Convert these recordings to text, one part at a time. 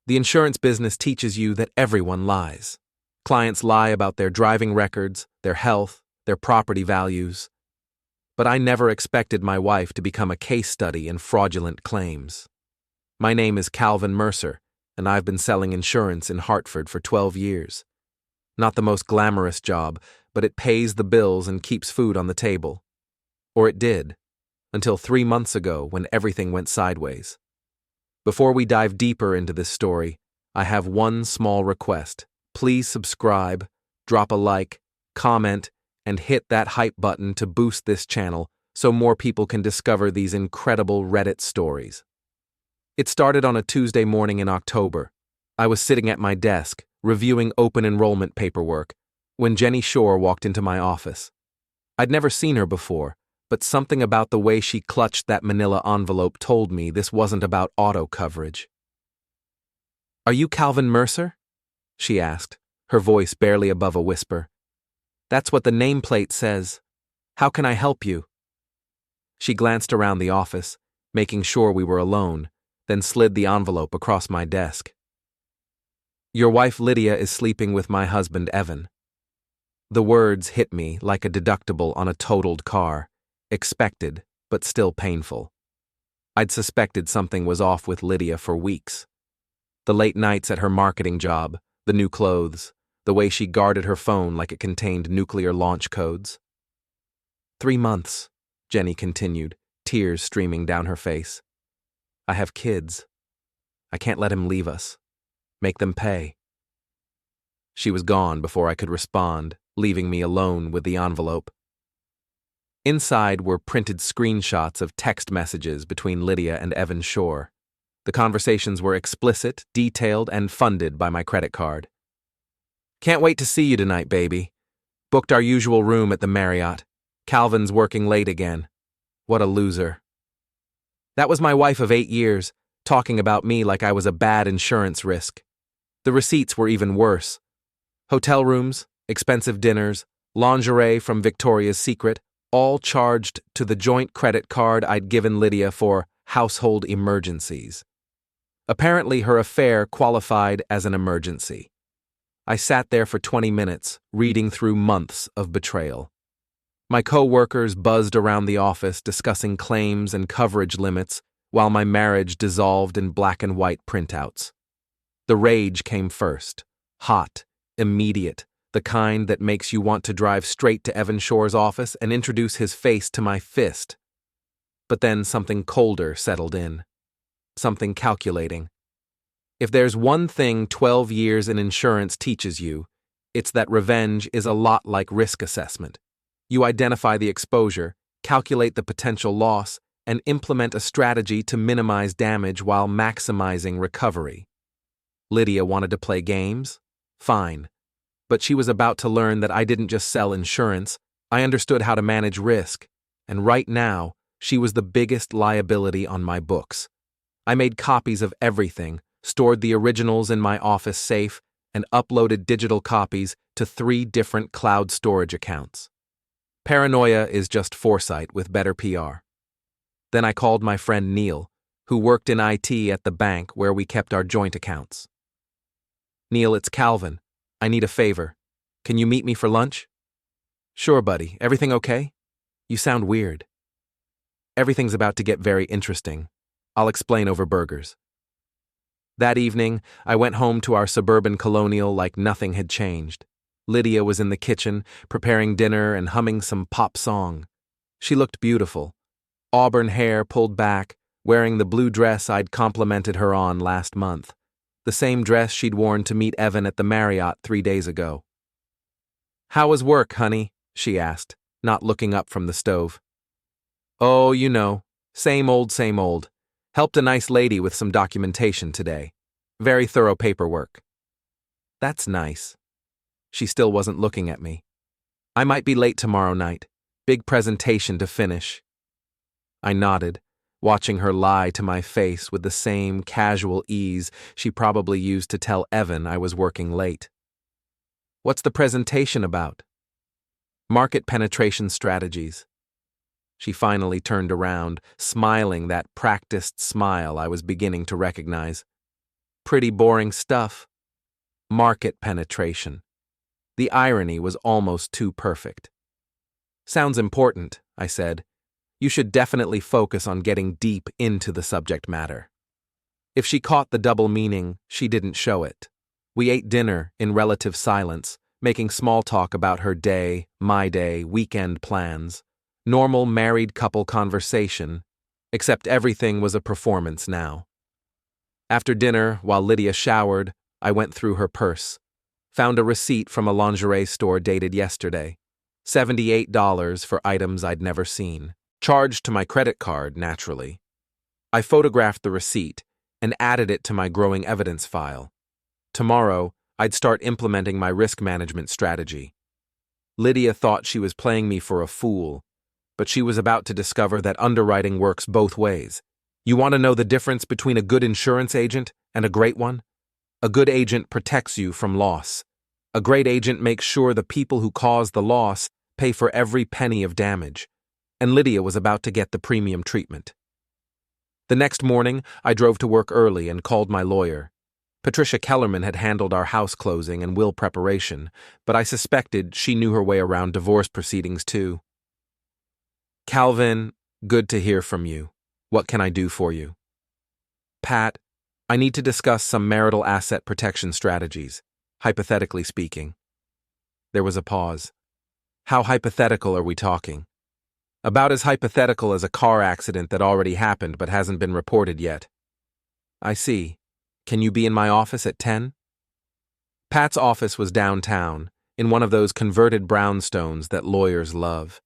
The insurance business teaches you that everyone lies. Clients lie about their driving records, their health, their property values. But I never expected my wife to become a case study in fraudulent claims. My name is Calvin Mercer, and I've been selling insurance in Hartford for 12 years. Not the most glamorous job, but it pays the bills and keeps food on the table. Or it did, until 3 months ago when everything went sideways. Before we dive deeper into this story, I have one small request. Please subscribe, drop a like, comment, and hit that hype button to boost this channel so more people can discover these incredible Reddit stories. It started on a Tuesday morning in October. I was sitting at my desk, reviewing open enrollment paperwork, when Jenny Shore walked into my office. I'd never seen her before, but something about the way she clutched that manila envelope told me this wasn't about auto coverage. "Are you Calvin Mercer?" she asked, her voice barely above a whisper. "That's what the nameplate says. How can I help you?" She glanced around the office, making sure we were alone, then slid the envelope across my desk. "Your wife Lydia is sleeping with my husband Evan." The words hit me like a deductible on a totaled car, expected, but still painful. I'd suspected something was off with Lydia for weeks. The late nights at her marketing job, the new clothes, the way she guarded her phone like it contained nuclear launch codes. 3 months, Jenny continued, tears streaming down her face. "I have kids. I can't let him leave us. Make them pay." She was gone before I could respond, leaving me alone with the envelope. Inside were printed screenshots of text messages between Lydia and Evan Shore. The conversations were explicit, detailed, and funded by my credit card. "Can't wait to see you tonight, baby. Booked our usual room at the Marriott. Calvin's working late again. What a loser." That was my wife of 8 years, talking about me like I was a bad insurance risk. The receipts were even worse. Hotel rooms, expensive dinners, lingerie from Victoria's Secret, all charged to the joint credit card I'd given Lydia for household emergencies. Apparently, her affair qualified as an emergency. I sat there for 20 minutes, reading through months of betrayal. My co-workers buzzed around the office discussing claims and coverage limits, while my marriage dissolved in black and white printouts. The rage came first, hot, immediate, the kind that makes you want to drive straight to Evan Shore's office and introduce his face to my fist. But then something colder settled in. Something calculating. If there's one thing 12 years in insurance teaches you, it's that revenge is a lot like risk assessment. You identify the exposure, calculate the potential loss, and implement a strategy to minimize damage while maximizing recovery. Lydia wanted to play games? Fine. But she was about to learn that I didn't just sell insurance, I understood how to manage risk, and right now, she was the biggest liability on my books. I made copies of everything, stored the originals in my office safe, and uploaded digital copies to 3 different cloud storage accounts. Paranoia is just foresight with better PR. Then I called my friend Neil, who worked in IT at the bank where we kept our joint accounts. "Neil, it's Calvin. I need a favor. Can you meet me for lunch?" "Sure, buddy. Everything okay? You sound weird." "Everything's about to get very interesting. I'll explain over burgers." That evening, I went home to our suburban colonial like nothing had changed. Lydia was in the kitchen, preparing dinner and humming some pop song. She looked beautiful. Auburn hair pulled back, wearing the blue dress I'd complimented her on last month. The same dress she'd worn to meet Evan at the Marriott 3 days ago. "How was work, honey?" she asked, not looking up from the stove. "Oh, you know, same old, same old. Helped a nice lady with some documentation today. Very thorough paperwork." "That's nice." She still wasn't looking at me. "I might be late tomorrow night. Big presentation to finish." I nodded, watching her lie to my face with the same casual ease she probably used to tell Evan I was working late. "What's the presentation about?" "Market penetration strategies." She finally turned around, smiling that practiced smile I was beginning to recognize. Pretty boring stuff. Market penetration. The irony was almost too perfect. Sounds important, I said. You should definitely focus on getting deep into the subject matter. If she caught the double meaning, she didn't show it. We ate dinner in relative silence, making small talk about her day, my day, weekend plans. Normal married couple conversation, except everything was a performance now. After dinner, while Lydia showered, I went through her purse. Found a receipt from a lingerie store dated yesterday. $78 for items I'd never seen. Charged to my credit card, naturally. I photographed the receipt and added it to my growing evidence file. Tomorrow, I'd start implementing my risk management strategy. Lydia thought she was playing me for a fool, but she was about to discover that underwriting works both ways. You want to know the difference between a good insurance agent and a great one? A good agent protects you from loss. A great agent makes sure the people who cause the loss pay for every penny of damage. And Lydia was about to get the premium treatment. The next morning, I drove to work early and called my lawyer. Patricia Kellerman had handled our house closing and will preparation, but I suspected she knew her way around divorce proceedings too. Calvin, good to hear from you. What can I do for you? Pat, I need to discuss some marital asset protection strategies, hypothetically speaking. There was a pause. How hypothetical are we talking? About as hypothetical as a car accident that already happened but hasn't been reported yet. I see. Can you be in my office at 10? Pat's office was downtown, in one of those converted brownstones that lawyers love.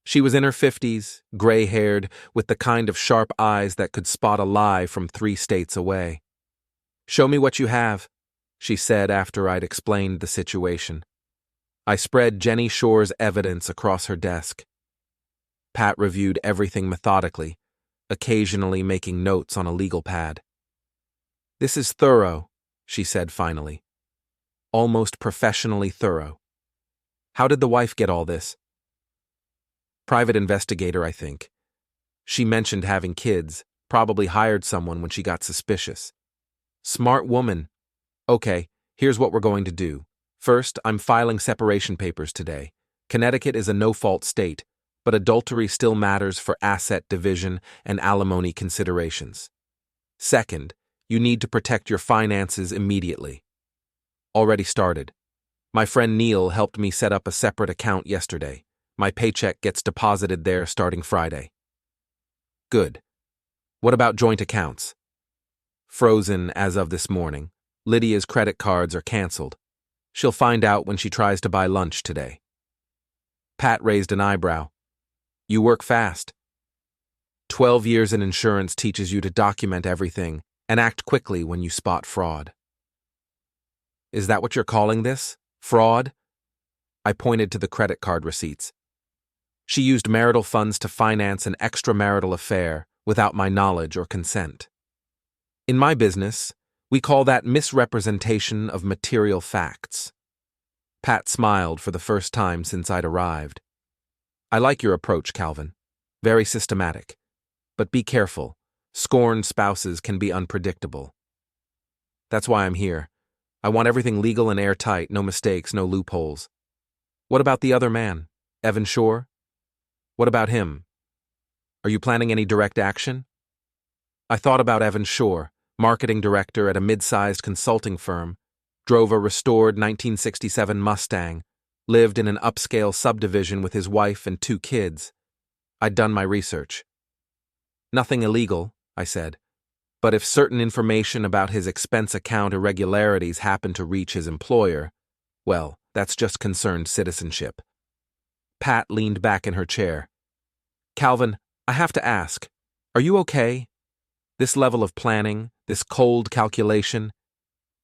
She was in her 50s, gray-haired, with the kind of sharp eyes that could spot a lie from 3 states away. Show me what you have, she said after I'd explained the situation. I spread Jenny Shore's evidence across her desk. Pat reviewed everything methodically, occasionally making notes on a legal pad. This is thorough, she said finally. Almost professionally thorough. How did the wife get all this? Private investigator, I think. She mentioned having kids, probably hired someone when she got suspicious. Smart woman. Okay, here's what we're going to do. First, I'm filing separation papers today. Connecticut is a no-fault state, but adultery still matters for asset division and alimony considerations. Second, you need to protect your finances immediately. Already started. My friend Neil helped me set up a separate account yesterday. My paycheck gets deposited there starting Friday. Good. What about joint accounts? Frozen as of this morning. Lydia's credit cards are canceled. She'll find out when she tries to buy lunch today. Pat raised an eyebrow. You work fast. 12 years in insurance teaches you to document everything and act quickly when you spot fraud. Is that what you're calling this? Fraud? I pointed to the credit card receipts. She used marital funds to finance an extramarital affair without my knowledge or consent. In my business, we call that misrepresentation of material facts. Pat smiled for the first time since I'd arrived. I like your approach, Calvin. Very systematic. But be careful. Scorned spouses can be unpredictable. That's why I'm here. I want everything legal and airtight, no mistakes, no loopholes. What about the other man, Evan Shore? What about him? Are you planning any direct action? I thought about Evan Shore, marketing director at a mid-sized consulting firm, drove a restored 1967 Mustang, lived in an upscale subdivision with his wife and 2 kids. I'd done my research. Nothing illegal, I said, but if certain information about his expense account irregularities happened to reach his employer, well, that's just concerned citizenship. Pat leaned back in her chair. Calvin, I have to ask, are you okay? This level of planning, this cold calculation,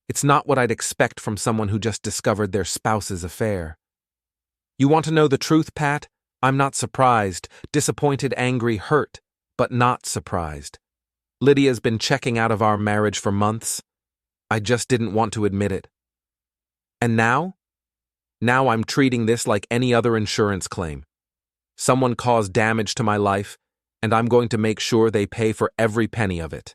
it's not what I'd expect from someone who just discovered their spouse's affair. You want to know the truth, Pat? I'm not surprised, disappointed, angry, hurt, but not surprised. Lydia's been checking out of our marriage for months. I just didn't want to admit it. And now? Now I'm treating this like any other insurance claim. Someone caused damage to my life, and I'm going to make sure they pay for every penny of it.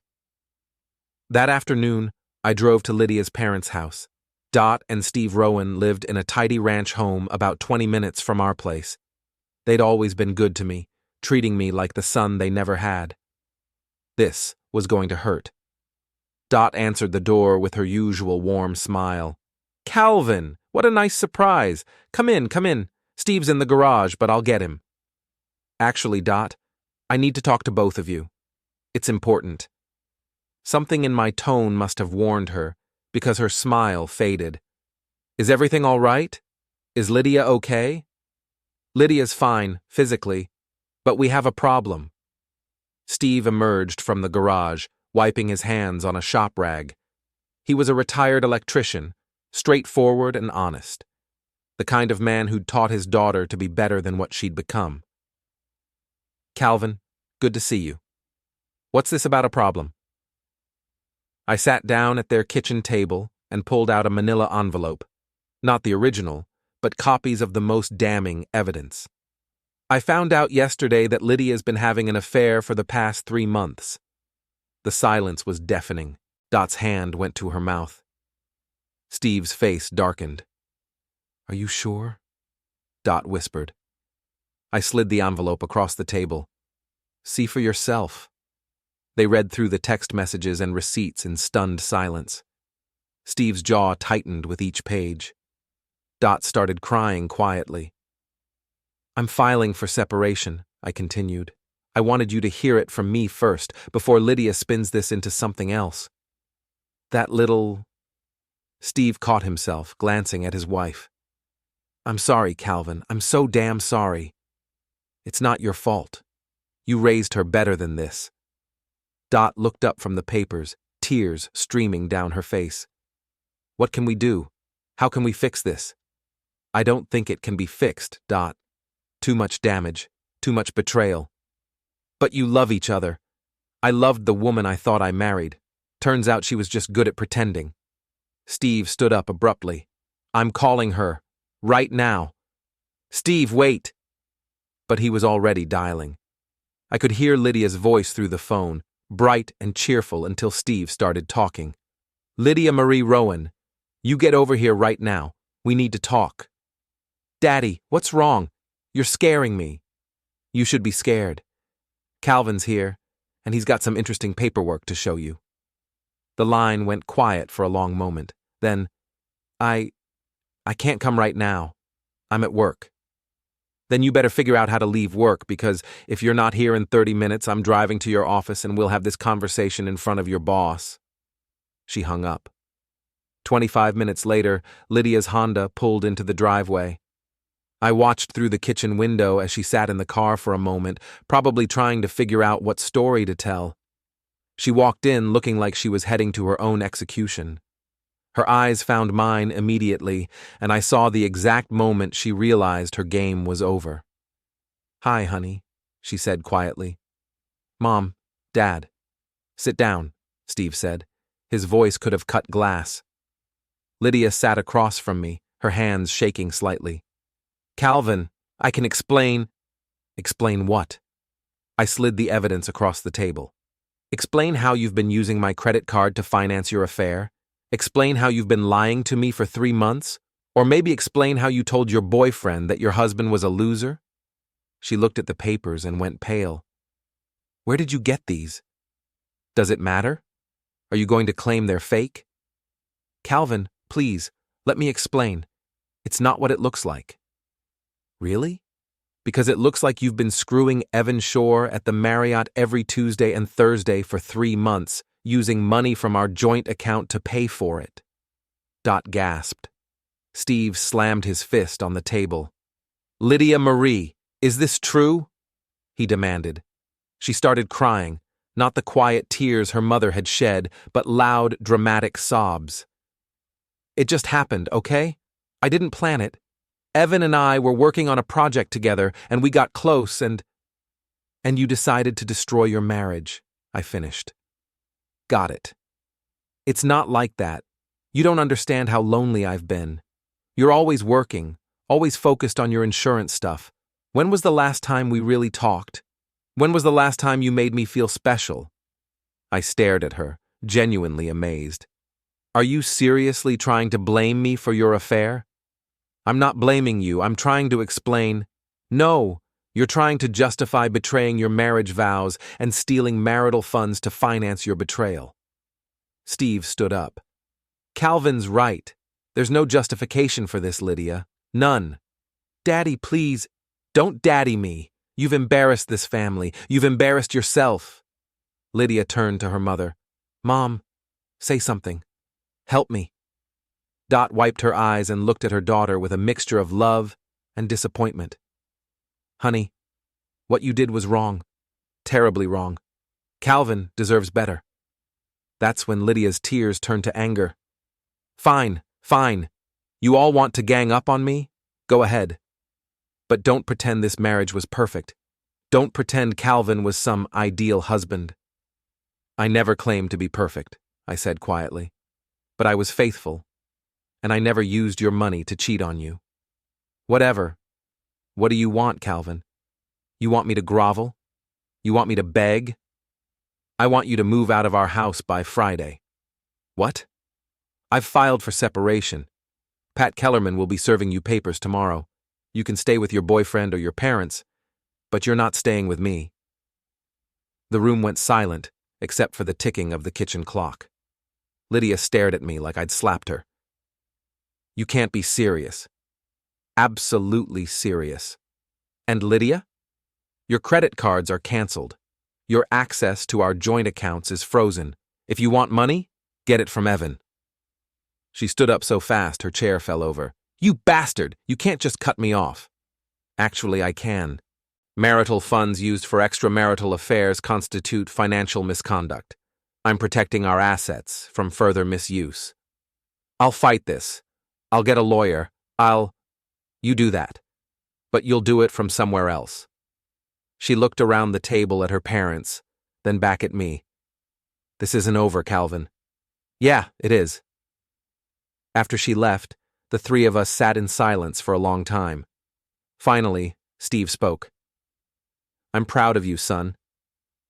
That afternoon, I drove to Lydia's parents' house. Dot and Steve Rowan lived in a tidy ranch home about 20 minutes from our place. They'd always been good to me, treating me like the son they never had. This was going to hurt. Dot answered the door with her usual warm smile. "Calvin, what a nice surprise. Come in, come in. Steve's in the garage, but I'll get him." "Actually, Dot, I need to talk to both of you. It's important." Something in my tone must have warned her, because her smile faded. "Is everything all right? Is Lydia okay?" "Lydia's fine, physically, but we have a problem." Steve emerged from the garage, wiping his hands on a shop rag. He was a retired electrician, straightforward and honest. The kind of man who'd taught his daughter to be better than what she'd become. "Calvin, good to see you. What's this about a problem?" I sat down at their kitchen table and pulled out a manila envelope. Not the original, but copies of the most damning evidence. "I found out yesterday that Lydia's been having an affair for the past 3 months. The silence was deafening. Dot's hand went to her mouth. Steve's face darkened. "Are you sure?" Dot whispered. I slid the envelope across the table. "See for yourself." They read through the text messages and receipts in stunned silence. Steve's jaw tightened with each page. Dot started crying quietly. "I'm filing for separation," I continued. "I wanted you to hear it from me first, before Lydia spins this into something else." "That little—" Steve caught himself, glancing at his wife. "I'm sorry, Calvin. I'm so damn sorry. It's not your fault. You raised her better than this." Dot looked up from the papers, tears streaming down her face. "What can we do? How can we fix this?" "I don't think it can be fixed, Dot. Too much damage, too much betrayal." "But you love each other. I loved the woman I thought I married. Turns out she was just good at pretending." Steve stood up abruptly. "I'm calling her. Right now." "Steve, wait!" But he was already dialing. I could hear Lydia's voice through the phone, bright and cheerful until Steve started talking. "Lydia Marie Rowan, you get over here right now. We need to talk." "Daddy, what's wrong? You're scaring me." "You should be scared. Calvin's here, and he's got some interesting paperwork to show you." The line went quiet for a long moment. Then, I can't come right now. I'm at work." "Then you better figure out how to leave work, because if you're not here in 30 minutes, I'm driving to your office and we'll have this conversation in front of your boss." She hung up. 25 minutes later, Lydia's Honda pulled into the driveway. I watched through the kitchen window as she sat in the car for a moment, probably trying to figure out what story to tell. She walked in looking like she was heading to her own execution. Her eyes found mine immediately, and I saw the exact moment she realized her game was over. "Hi, honey," she said quietly. "Mom, Dad." "Sit down," Steve said. His voice could have cut glass. Lydia sat across from me, her hands shaking slightly. "Calvin, I can explain." "Explain what?" I slid the evidence across the table. "Explain how you've been using my credit card to finance your affair. Explain how you've been lying to me for 3 months. Or maybe explain how you told your boyfriend that your husband was a loser." She looked at the papers and went pale. "Where did you get these? Does it matter? Are you going to claim they're fake?" "Calvin, please, let me explain. It's not what it looks like." "Really? Because it looks like you've been screwing Evan Shore at the Marriott every Tuesday and Thursday for 3 months, using money from our joint account to pay for it." Dot gasped. Steve slammed his fist on the table. "Lydia Marie, is this true?" he demanded. She started crying, not the quiet tears her mother had shed, but loud, dramatic sobs. "It just happened, okay? I didn't plan it. Evan and I were working on a project together, and we got close, and you decided to destroy your marriage," I finished. "Got it. It's not like that. You don't understand how lonely I've been. You're always working, always focused on your insurance stuff. When was the last time we really talked? When was the last time you made me feel special?" I stared at her, genuinely amazed. Are you seriously trying to blame me for your affair? I'm not blaming you, I'm trying to explain. No, you're trying to justify betraying your marriage vows and stealing marital funds to finance your betrayal. Steve stood up. Calvin's right. There's no justification for this, Lydia. None. Daddy, please, don't daddy me. You've embarrassed this family. You've embarrassed yourself. Lydia turned to her mother. Mom, say something. Help me. Dot wiped her eyes and looked at her daughter with a mixture of love and disappointment. Honey, what you did was wrong. Terribly wrong. Calvin deserves better. That's when Lydia's tears turned to anger. Fine, fine. You all want to gang up on me? Go ahead. But don't pretend this marriage was perfect. Don't pretend Calvin was some ideal husband. I never claimed to be perfect, I said quietly. But I was faithful, and I never used your money to cheat on you. Whatever. What do you want, Calvin? You want me to grovel? You want me to beg? I want you to move out of our house by Friday. What? I've filed for separation. Pat Kellerman will be serving you papers tomorrow. You can stay with your boyfriend or your parents, but you're not staying with me. The room went silent, except for the ticking of the kitchen clock. Lydia stared at me like I'd slapped her. You can't be serious. Absolutely serious. And Lydia? Your credit cards are canceled. Your access to our joint accounts is frozen. If you want money, get it from Evan. She stood up so fast her chair fell over. You bastard! You can't just cut me off. Actually, I can. Marital funds used for extramarital affairs constitute financial misconduct. I'm protecting our assets from further misuse. I'll fight this. I'll get a lawyer. You do that. But you'll do it from somewhere else. She looked around the table at her parents, then back at me. This isn't over, Calvin. Yeah, it is. After she left, the three of us sat in silence for a long time. Finally, Steve spoke. I'm proud of you, son.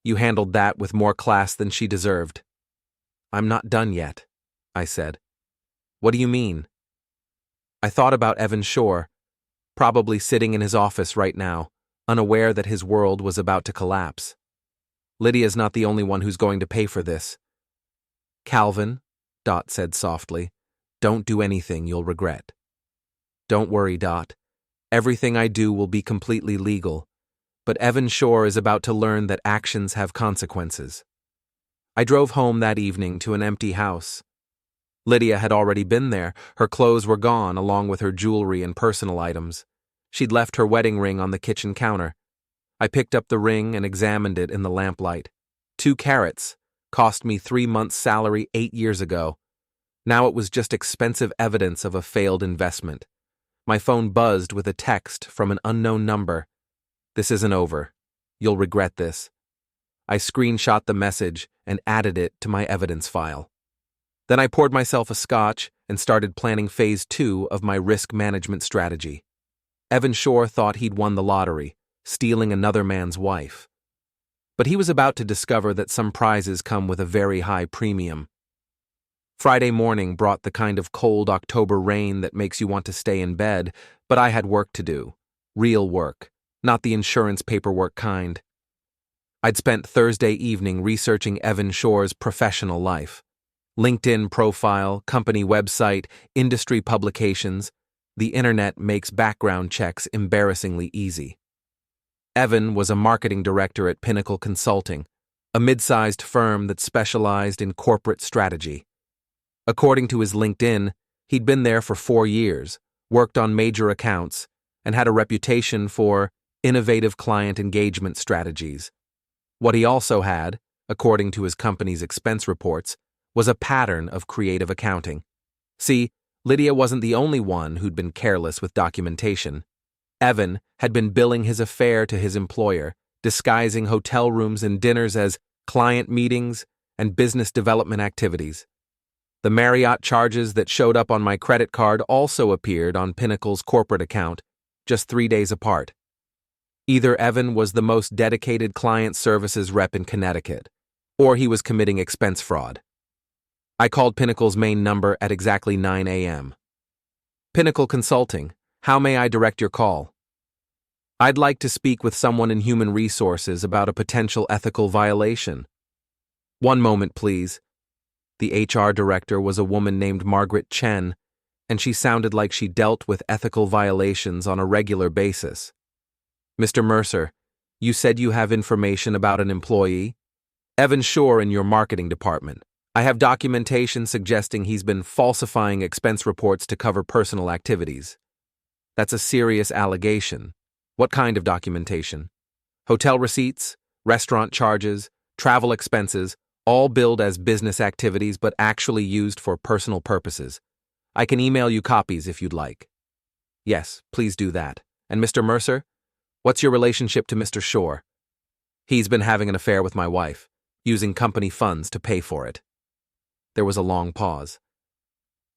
You handled that with more class than she deserved. I'm not done yet, I said. What do you mean? I thought about Evan Shore, probably sitting in his office right now, unaware that his world was about to collapse. Lydia's not the only one who's going to pay for this. Calvin, Dot said softly, don't do anything you'll regret. Don't worry, Dot. Everything I do will be completely legal, but Evan Shore is about to learn that actions have consequences. I drove home that evening to an empty house. Lydia had already been there. Her clothes were gone, along with her jewelry and personal items. She'd left her wedding ring on the kitchen counter. I picked up the ring and examined it in the lamplight. 2 carats. Cost me 3 months' salary 8 years ago. Now it was just expensive evidence of a failed investment. My phone buzzed with a text from an unknown number. This isn't over. You'll regret this. I screenshot the message and added it to my evidence file. Then I poured myself a scotch and started planning phase 2 of my risk management strategy. Evan Shore thought he'd won the lottery, stealing another man's wife. But he was about to discover that some prizes come with a very high premium. Friday morning brought the kind of cold October rain that makes you want to stay in bed, but I had work to do. Real work, not the insurance paperwork kind. I'd spent Thursday evening researching Evan Shore's professional life. LinkedIn profile, company website, industry publications. The internet makes background checks embarrassingly easy. Evan was a marketing director at Pinnacle Consulting, a mid-sized firm that specialized in corporate strategy. According to his LinkedIn, he'd been there for 4 years, worked on major accounts, and had a reputation for innovative client engagement strategies. What he also had, according to his company's expense reports, was a pattern of creative accounting. See, Lydia wasn't the only one who'd been careless with documentation. Evan had been billing his affair to his employer, disguising hotel rooms and dinners as client meetings and business development activities. The Marriott charges that showed up on my credit card also appeared on Pinnacle's corporate account, just 3 days apart. Either Evan was the most dedicated client services rep in Connecticut, or he was committing expense fraud. I called Pinnacle's main number at exactly 9 a.m. Pinnacle Consulting, how may I direct your call? I'd like to speak with someone in human resources about a potential ethical violation. One moment, please. The HR director was a woman named Margaret Chen, and she sounded like she dealt with ethical violations on a regular basis. Mr. Mercer, you said you have information about an employee? Evan Shore in your marketing department. I have documentation suggesting he's been falsifying expense reports to cover personal activities. That's a serious allegation. What kind of documentation? Hotel receipts, restaurant charges, travel expenses, all billed as business activities but actually used for personal purposes. I can email you copies if you'd like. Yes, please do that. And Mr. Mercer, what's your relationship to Mr. Shore? He's been having an affair with my wife, using company funds to pay for it. There was a long pause.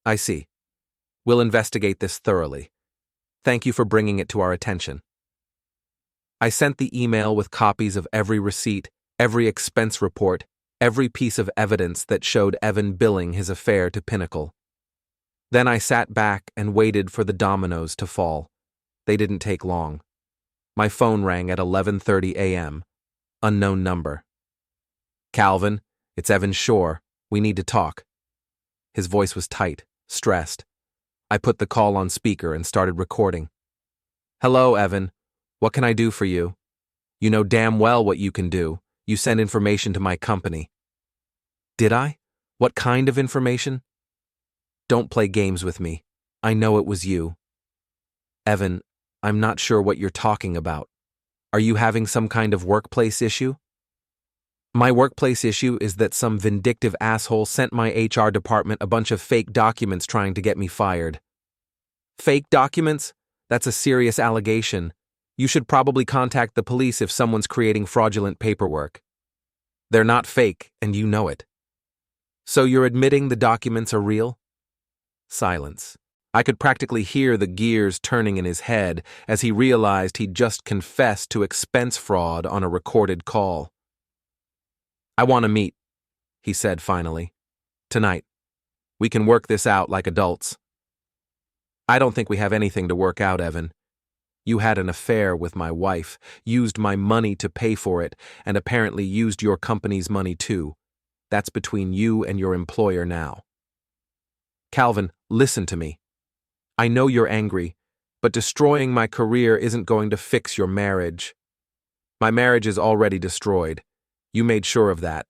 I see. We'll investigate this thoroughly. Thank you for bringing it to our attention. I sent the email with copies of every receipt, every expense report, every piece of evidence that showed Evan billing his affair to Pinnacle. Then I sat back and waited for the dominoes to fall. They didn't take long. My phone rang at 11:30 a.m. Unknown number. Calvin, it's Evan Shore. We need to talk. His voice was tight, stressed. I put the call on speaker and started recording. Hello, Evan. What can I do for you? You know damn well what you can do. You sent information to my company. Did I? What kind of information? Don't play games with me. I know it was you. Evan, I'm not sure what you're talking about. Are you having some kind of workplace issue? My workplace issue is that some vindictive asshole sent my HR department a bunch of fake documents trying to get me fired. Fake documents? That's a serious allegation. You should probably contact the police if someone's creating fraudulent paperwork. They're not fake, and you know it. So you're admitting the documents are real? Silence. I could practically hear the gears turning in his head as he realized he'd just confessed to expense fraud on a recorded call. I want to meet, he said finally. Tonight. We can work this out like adults. I don't think we have anything to work out, Evan. You had an affair with my wife, used my money to pay for it, and apparently used your company's money too. That's between you and your employer now. Calvin, listen to me. I know you're angry, but destroying my career isn't going to fix your marriage. My marriage is already destroyed. You made sure of that.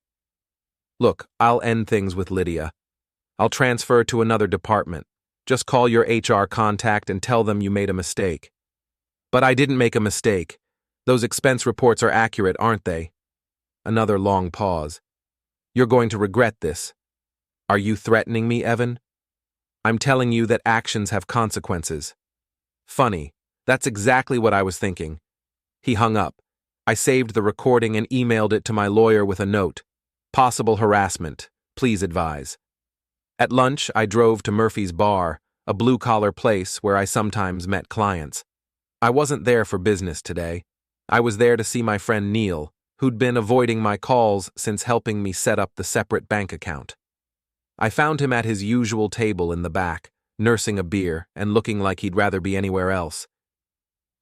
Look, I'll end things with Lydia. I'll transfer to another department. Just call your HR contact and tell them you made a mistake. But I didn't make a mistake. Those expense reports are accurate, aren't they? Another long pause. You're going to regret this. Are you threatening me, Evan? I'm telling you that actions have consequences. Funny, that's exactly what I was thinking. He hung up. I saved the recording and emailed it to my lawyer with a note. Possible harassment. Please advise. At lunch, I drove to Murphy's Bar, a blue-collar place where I sometimes met clients. I wasn't there for business today. I was there to see my friend Neil, who'd been avoiding my calls since helping me set up the separate bank account. I found him at his usual table in the back, nursing a beer and looking like he'd rather be anywhere else.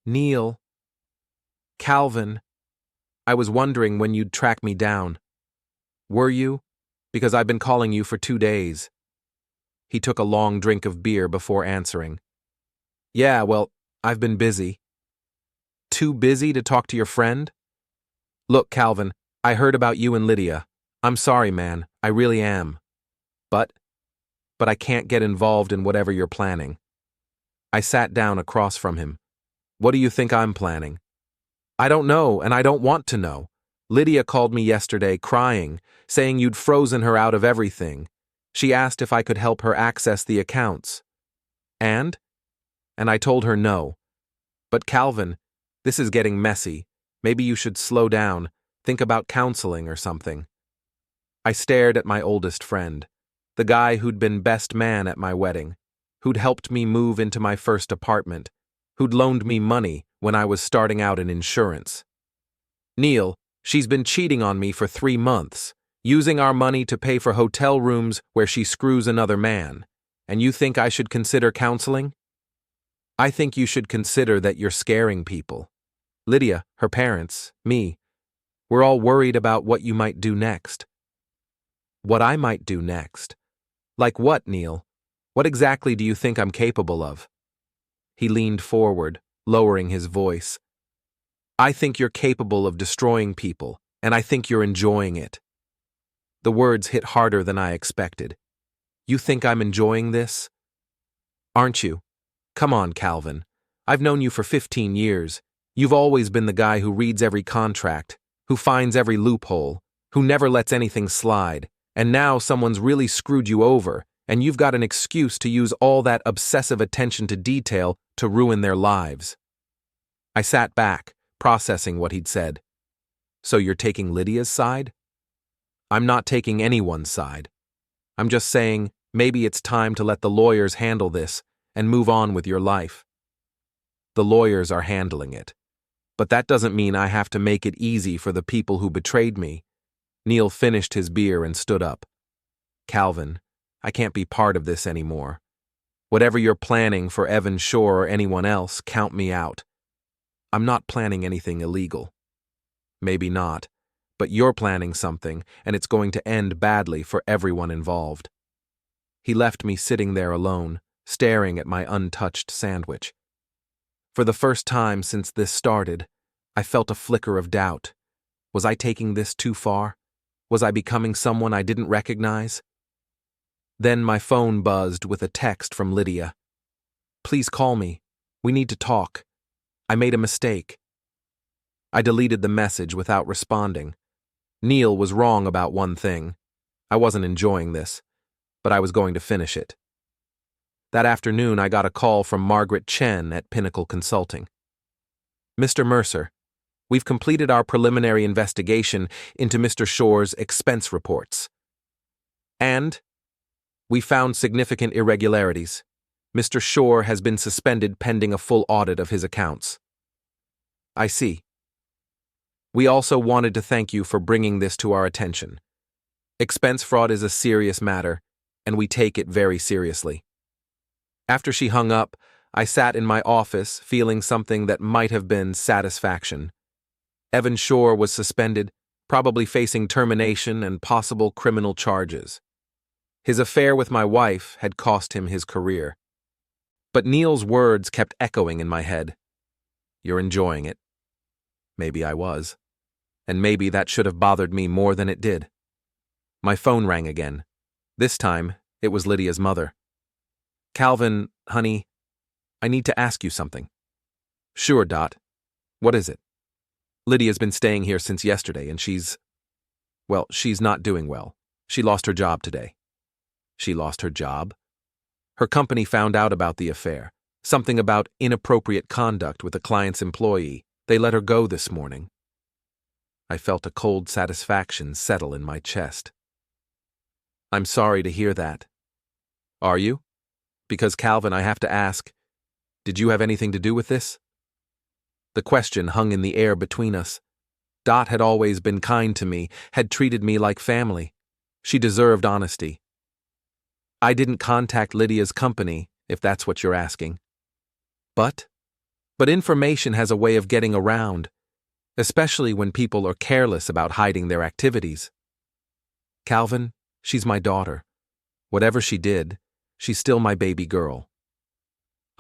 Neil. Calvin. I was wondering when you'd track me down. Were you? Because I've been calling you for 2 days. He took a long drink of beer before answering. Yeah, well, I've been busy. Too busy to talk to your friend? Look, Calvin, I heard about you and Lydia. I'm sorry, man, I really am. But I can't get involved in whatever you're planning. I sat down across from him. What do you think I'm planning? I don't know, and I don't want to know. Lydia called me yesterday crying, saying you'd frozen her out of everything. She asked if I could help her access the accounts. And I told her no. But Calvin, this is getting messy. Maybe you should slow down, think about counseling or something. I stared at my oldest friend, the guy who'd been best man at my wedding, who'd helped me move into my first apartment, who'd loaned me money when I was starting out in insurance. Neil, she's been cheating on me for 3 months. using our money to pay for hotel rooms where she screws another man. And you think I should consider counseling? I think you should consider that you're scaring people. Lydia, her parents, me, we're all worried about what you might do next. What I might do next? Like what, Neil? What exactly do you think I'm capable of? He leaned forward, lowering his voice. I think you're capable of destroying people, and I think you're enjoying it. The words hit harder than I expected. You think I'm enjoying this? Aren't you? Come on, Calvin. I've known you for 15 years. You've always been the guy who reads every contract, who finds every loophole, who never lets anything slide, and now someone's really screwed you over, and you've got an excuse to use all that obsessive attention to detail to ruin their lives. I sat back, processing what he'd said. So you're taking Lydia's side? I'm not taking anyone's side. I'm just saying, maybe it's time to let the lawyers handle this and move on with your life. The lawyers are handling it. But that doesn't mean I have to make it easy for the people who betrayed me. Neil finished his beer and stood up. Calvin, I can't be part of this anymore. Whatever you're planning for Evan Shore or anyone else, count me out. I'm not planning anything illegal. Maybe not, but you're planning something, and it's going to end badly for everyone involved. He left me sitting there alone, staring at my untouched sandwich. For the first time since this started, I felt a flicker of doubt. Was I taking this too far? Was I becoming someone I didn't recognize? Then my phone buzzed with a text from Lydia. Please call me. We need to talk. I made a mistake. I deleted the message without responding. Neil was wrong about one thing. I wasn't enjoying this, but I was going to finish it. That afternoon, I got a call from Margaret Chen at Pinnacle Consulting. Mr. Mercer, we've completed our preliminary investigation into Mr. Shore's expense reports. And we found significant irregularities. Mr. Shore has been suspended pending a full audit of his accounts. I see. We also wanted to thank you for bringing this to our attention. Expense fraud is a serious matter, and we take it very seriously. After she hung up, I sat in my office feeling something that might have been satisfaction. Evan Shore was suspended, probably facing termination and possible criminal charges. His affair with my wife had cost him his career. But Neil's words kept echoing in my head. You're enjoying it. Maybe I was. And maybe that should have bothered me more than it did. My phone rang again. This time, it was Lydia's mother. Calvin, honey, I need to ask you something. Sure, Dot. What is it? Lydia's been staying here since yesterday and she's not doing well. She lost her job today. She lost her job? Her company found out about the affair. Something about inappropriate conduct with a client's employee. They let her go this morning. I felt a cold satisfaction settle in my chest. I'm sorry to hear that. Are you? Because, Calvin, I have to ask, did you have anything to do with this? The question hung in the air between us. Dot had always been kind to me, had treated me like family. She deserved honesty. I didn't contact Lydia's company, if that's what you're asking. But information has a way of getting around, especially when people are careless about hiding their activities. Calvin, she's my daughter. Whatever she did, she's still my baby girl.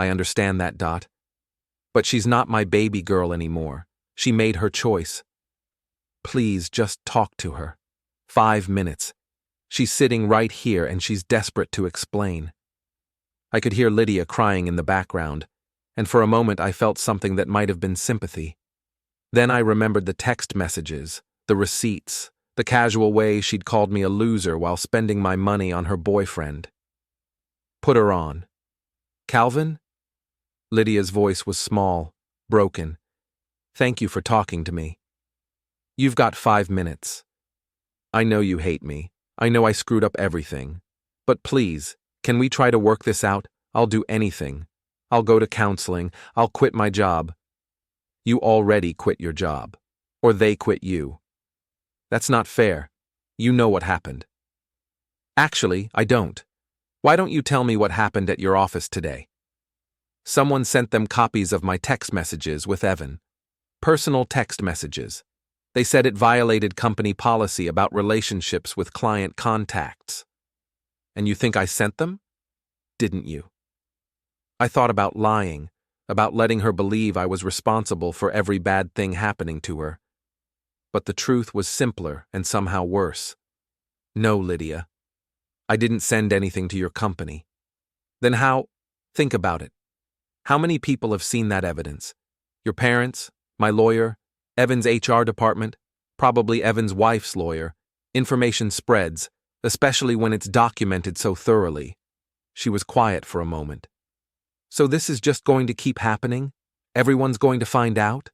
I understand that, Dot. But she's not my baby girl anymore. She made her choice. Please just talk to her. 5 minutes. She's sitting right here and she's desperate to explain. I could hear Lydia crying in the background, and for a moment I felt something that might have been sympathy. Then I remembered the text messages, the receipts, the casual way she'd called me a loser while spending my money on her boyfriend. Put her on. Calvin? Lydia's voice was small, broken. Thank you for talking to me. You've got 5 minutes. I know you hate me. I know I screwed up everything. But please, can we try to work this out? I'll do anything. I'll go to counseling. I'll quit my job. You already quit your job. Or they quit you. That's not fair. You know what happened. Actually, I don't. Why don't you tell me what happened at your office today? Someone sent them copies of my text messages with Evan. Personal text messages. They said it violated company policy about relationships with client contacts. And you think I sent them? Didn't you? I thought about lying, about letting her believe I was responsible for every bad thing happening to her. But the truth was simpler and somehow worse. No, Lydia. I didn't send anything to your company. Then how? Think about it. How many people have seen that evidence? Your parents, my lawyer, Evan's HR department, probably Evan's wife's lawyer. Information spreads, especially when it's documented so thoroughly. She was quiet for a moment. So this is just going to keep happening? Everyone's going to find out?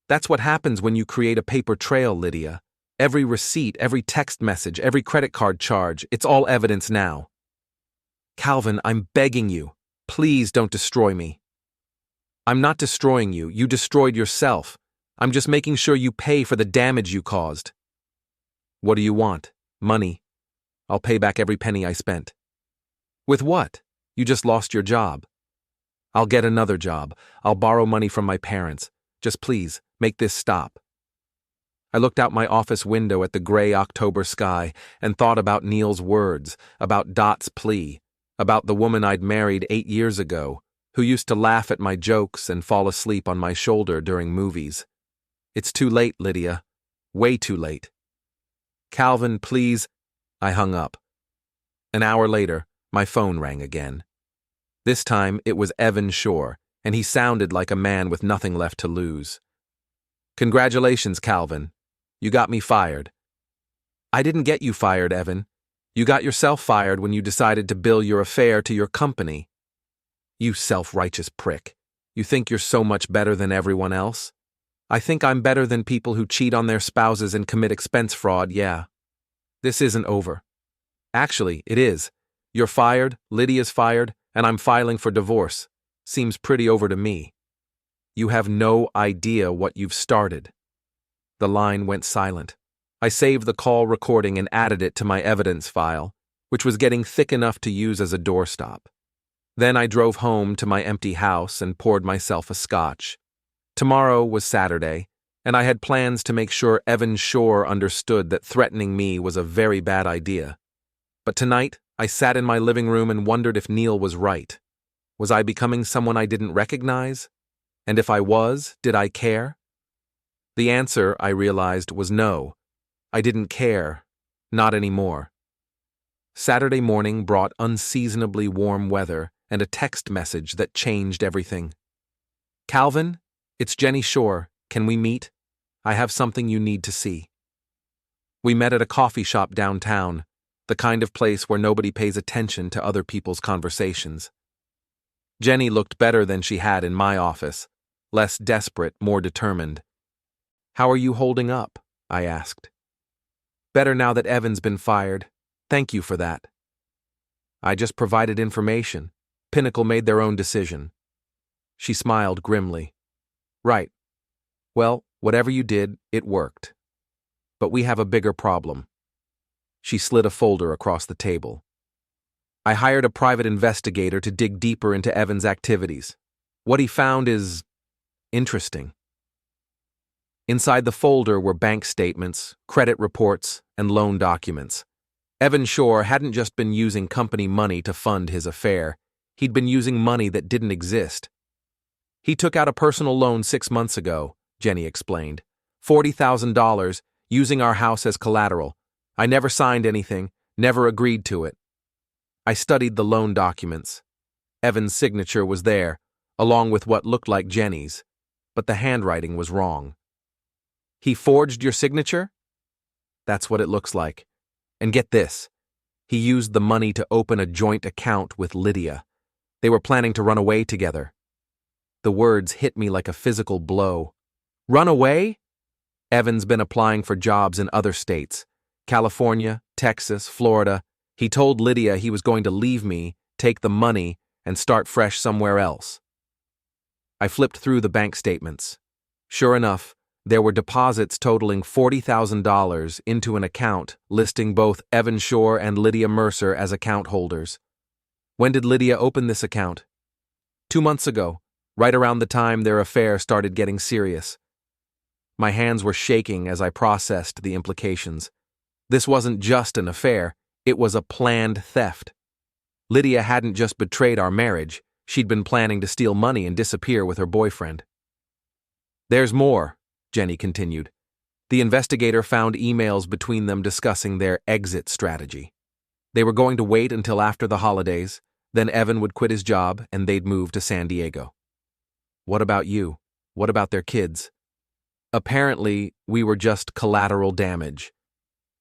That's what happens when you create a paper trail, Lydia. Every receipt, every text message, every credit card charge, it's all evidence now. Calvin, I'm begging you. Please don't destroy me. I'm not destroying you. You destroyed yourself. I'm just making sure you pay for the damage you caused. What do you want? Money. I'll pay back every penny I spent. With what? You just lost your job. I'll get another job. I'll borrow money from my parents. Just please, make this stop. I looked out my office window at the gray October sky and thought about Neil's words, about Dot's plea, about the woman I'd married 8 years ago, who used to laugh at my jokes and fall asleep on my shoulder during movies. It's too late, Lydia. Way too late. Calvin, please. I hung up. An hour later, my phone rang again. This time, it was Evan Shore, and he sounded like a man with nothing left to lose. Congratulations, Calvin. You got me fired. I didn't get you fired, Evan. You got yourself fired when you decided to bill your affair to your company. You self-righteous prick. You think you're so much better than everyone else? I think I'm better than people who cheat on their spouses and commit expense fraud, yeah. This isn't over. Actually, it is. You're fired, Lydia's fired, and I'm filing for divorce. Seems pretty over to me. You have no idea what you've started. The line went silent. I saved the call recording and added it to my evidence file, which was getting thick enough to use as a doorstop. Then I drove home to my empty house and poured myself a scotch. Tomorrow was Saturday, and I had plans to make sure Evan Shore understood that threatening me was a very bad idea. But tonight, I sat in my living room and wondered if Neil was right. Was I becoming someone I didn't recognize? And if I was, did I care? The answer, I realized, was no. I didn't care. Not anymore. Saturday morning brought unseasonably warm weather and a text message that changed everything. Calvin, it's Jenny Shore. Can we meet? I have something you need to see. We met at a coffee shop downtown, the kind of place where nobody pays attention to other people's conversations. Jenny looked better than she had in my office, less desperate, more determined. How are you holding up? I asked. Better now that Evan's been fired. Thank you for that. I just provided information. Pinnacle made their own decision. She smiled grimly. Right. Well, whatever you did, it worked. But we have a bigger problem. She slid a folder across the table. I hired a private investigator to dig deeper into Evan's activities. What he found is interesting. Inside the folder were bank statements, credit reports, and loan documents. Evan Shore hadn't just been using company money to fund his affair. He'd been using money that didn't exist. He took out a personal loan 6 months ago, Jenny explained. $40,000, using our house as collateral. I never signed anything, never agreed to it. I studied the loan documents. Evan's signature was there, along with what looked like Jenny's, but the handwriting was wrong. He forged your signature? That's what it looks like. And get this, he used the money to open a joint account with Lydia. They were planning to run away together. The words hit me like a physical blow. Run away? Evan's been applying for jobs in other states. California, Texas, Florida. He told Lydia he was going to leave me, take the money, and start fresh somewhere else. I flipped through the bank statements. Sure enough, There were deposits totaling $40,000 into an account listing both Evan Shore and Lydia Mercer as account holders. When did Lydia open this account? 2 months ago, right around the time their affair started getting serious. My hands were shaking as I processed the implications. This wasn't just an affair, it was a planned theft. Lydia hadn't just betrayed our marriage, she'd been planning to steal money and disappear with her boyfriend. There's more, Jenny continued. The investigator found emails between them discussing their exit strategy. They were going to wait until after the holidays, then Evan would quit his job and they'd move to San Diego. What about you? What about their kids? Apparently, we were just collateral damage.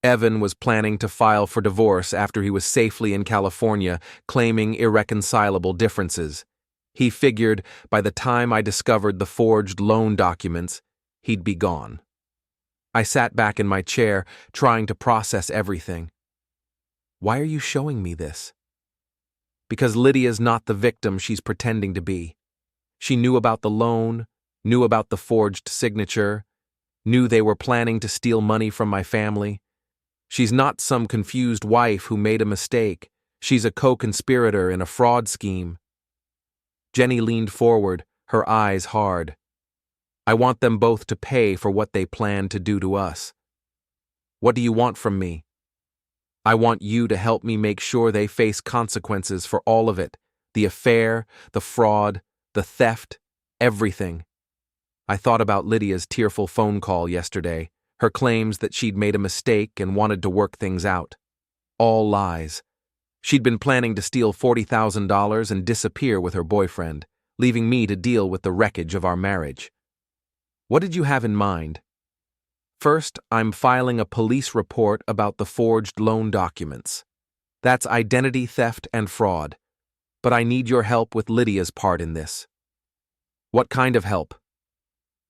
Evan was planning to file for divorce after he was safely in California, claiming irreconcilable differences. He figured by the time I discovered the forged loan documents, he'd be gone. I sat back in my chair, trying to process everything. Why are you showing me this? Because Lydia's not the victim she's pretending to be. She knew about the loan, knew about the forged signature, knew they were planning to steal money from my family. She's not some confused wife who made a mistake. She's a co-conspirator in a fraud scheme. Jenny leaned forward, her eyes hard. I want them both to pay for what they plan to do to us. What do you want from me? I want you to help me make sure they face consequences for all of it. The affair, the fraud, the theft, everything. I thought about Lydia's tearful phone call yesterday, her claims that she'd made a mistake and wanted to work things out. All lies. She'd been planning to steal $40,000 and disappear with her boyfriend, leaving me to deal with the wreckage of our marriage. What did you have in mind? First, I'm filing a police report about the forged loan documents. That's identity theft and fraud. But I need your help with Lydia's part in this. What kind of help?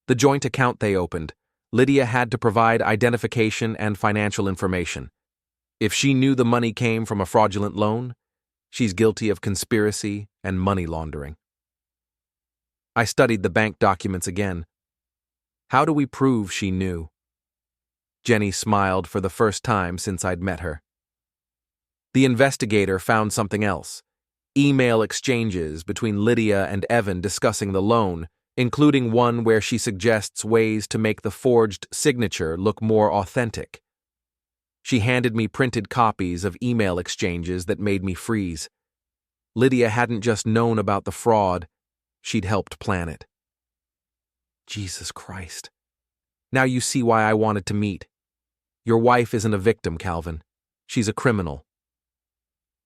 The joint account they opened. Lydia had to provide identification and financial information. If she knew the money came from a fraudulent loan, she's guilty of conspiracy and money laundering. I studied the bank documents again. How do we prove she knew? Jenny smiled for the first time since I'd met her. The investigator found something else. Email exchanges between Lydia and Evan discussing the loan, including one where she suggests ways to make the forged signature look more authentic. She handed me printed copies of email exchanges that made me freeze. Lydia hadn't just known about the fraud, she'd helped plan it. Jesus Christ. Now you see why I wanted to meet. Your wife isn't a victim, Calvin. She's a criminal.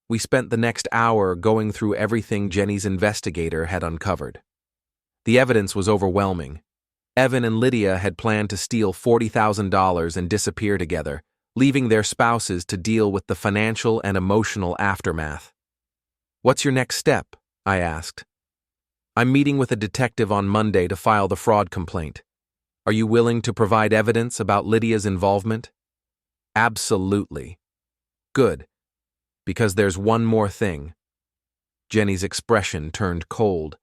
We spent the next hour going through everything Jenny's investigator had uncovered. The evidence was overwhelming. Evan and Lydia had planned to steal $40,000 and disappear together, leaving their spouses to deal with the financial and emotional aftermath. What's your next step? I asked. I'm meeting with a detective on Monday to file the fraud complaint. Are you willing to provide evidence about Lydia's involvement? Absolutely. Good. Because there's one more thing. Jenny's expression turned cold.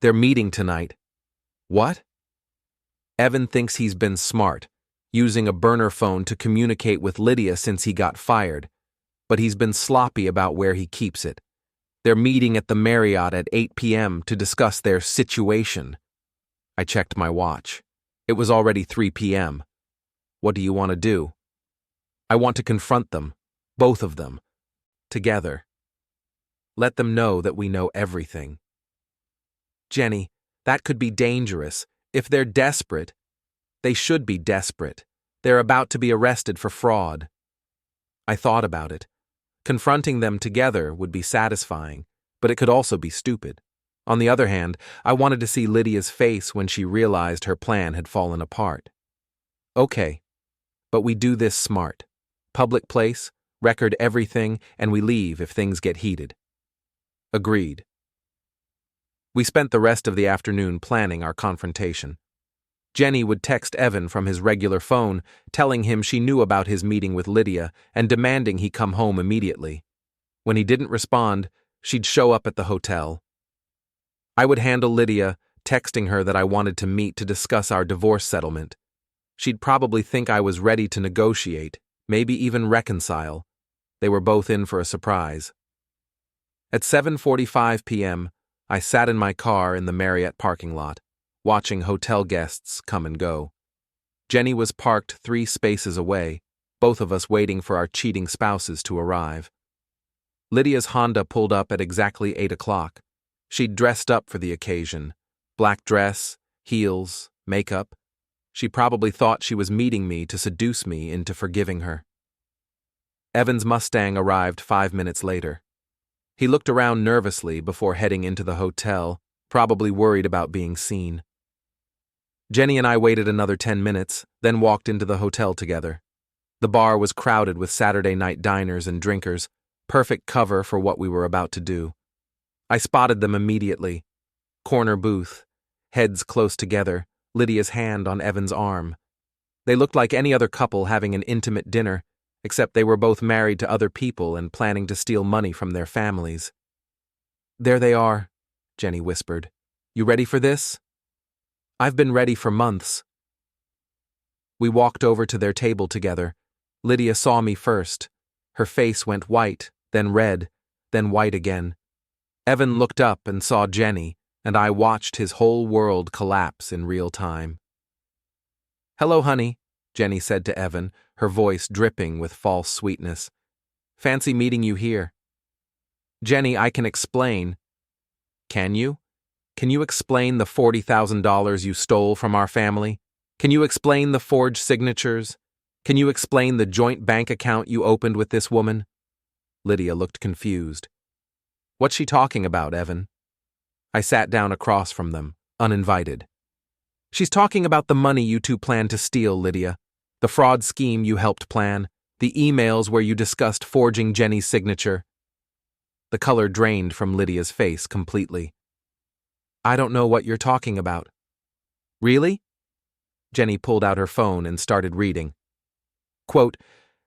They're meeting tonight. What? Evan thinks he's been smart, using a burner phone to communicate with Lydia since he got fired, but he's been sloppy about where he keeps it. They're meeting at the Marriott at 8 p.m. to discuss their situation. I checked my watch. It was already 3 p.m. What do you want to do? I want to confront them, both of them, together. Let them know that we know everything. Jenny, that could be dangerous. If they're desperate, they should be desperate. They're about to be arrested for fraud. I thought about it. Confronting them together would be satisfying, but it could also be stupid. On the other hand, I wanted to see Lydia's face when she realized her plan had fallen apart. Okay, but we do this smart. Public place, record everything, and we leave if things get heated. Agreed. We spent the rest of the afternoon planning our confrontation. Jenny would text Evan from his regular phone, telling him she knew about his meeting with Lydia and demanding he come home immediately. When he didn't respond, she'd show up at the hotel. I would handle Lydia, texting her that I wanted to meet to discuss our divorce settlement. She'd probably think I was ready to negotiate, maybe even reconcile. They were both in for a surprise. At 7:45 p.m., I sat in my car in the Marriott parking lot, watching hotel guests come and go. Jenny was parked 3 spaces away, both of us waiting for our cheating spouses to arrive. Lydia's Honda pulled up at exactly 8 o'clock. She'd dressed up for the occasion. Black dress, heels, makeup. She probably thought she was meeting me to seduce me into forgiving her. Evan's Mustang arrived 5 minutes later. He looked around nervously before heading into the hotel, probably worried about being seen. Jenny and I waited another 10 minutes, then walked into the hotel together. The bar was crowded with Saturday night diners and drinkers, perfect cover for what we were about to do. I spotted them immediately. Corner booth, heads close together, Lydia's hand on Evan's arm. They looked like any other couple having an intimate dinner, except they were both married to other people and planning to steal money from their families. "There they are," Jenny whispered. "You ready for this?" "I've been ready for months." We walked over to their table together. Lydia saw me first. Her face went white, then red, then white again. Evan looked up and saw Jenny, and I watched his whole world collapse in real time. "Hello, honey," Jenny said to Evan, her voice dripping with false sweetness. "Fancy meeting you here." "Jenny, I can explain." "Can you? Can you explain the $40,000 you stole from our family? Can you explain the forged signatures? Can you explain the joint bank account you opened with this woman?" Lydia looked confused. "What's she talking about, Evan?" I sat down across from them, uninvited. "She's talking about the money you two planned to steal, Lydia. The fraud scheme you helped plan. The emails where you discussed forging Jenny's signature." The color drained from Lydia's face completely. "I don't know what you're talking about." "Really?" Jenny pulled out her phone and started reading. Quote,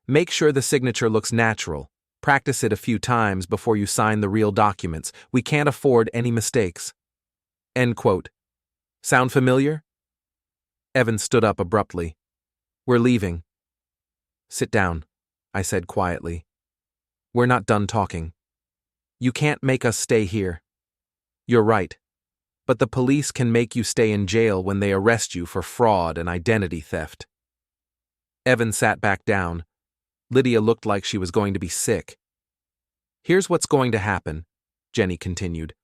"Make sure the signature looks natural. Practice it a few times before you sign the real documents. We can't afford any mistakes." End quote. Sound familiar? Evan stood up abruptly. "We're leaving." "Sit down," I said quietly. "We're not done talking. You can't make us stay here." "You're right. But the police can make you stay in jail when they arrest you for fraud and identity theft." Evan sat back down. Lydia looked like she was going to be sick. "Here's what's going to happen," Jenny continued.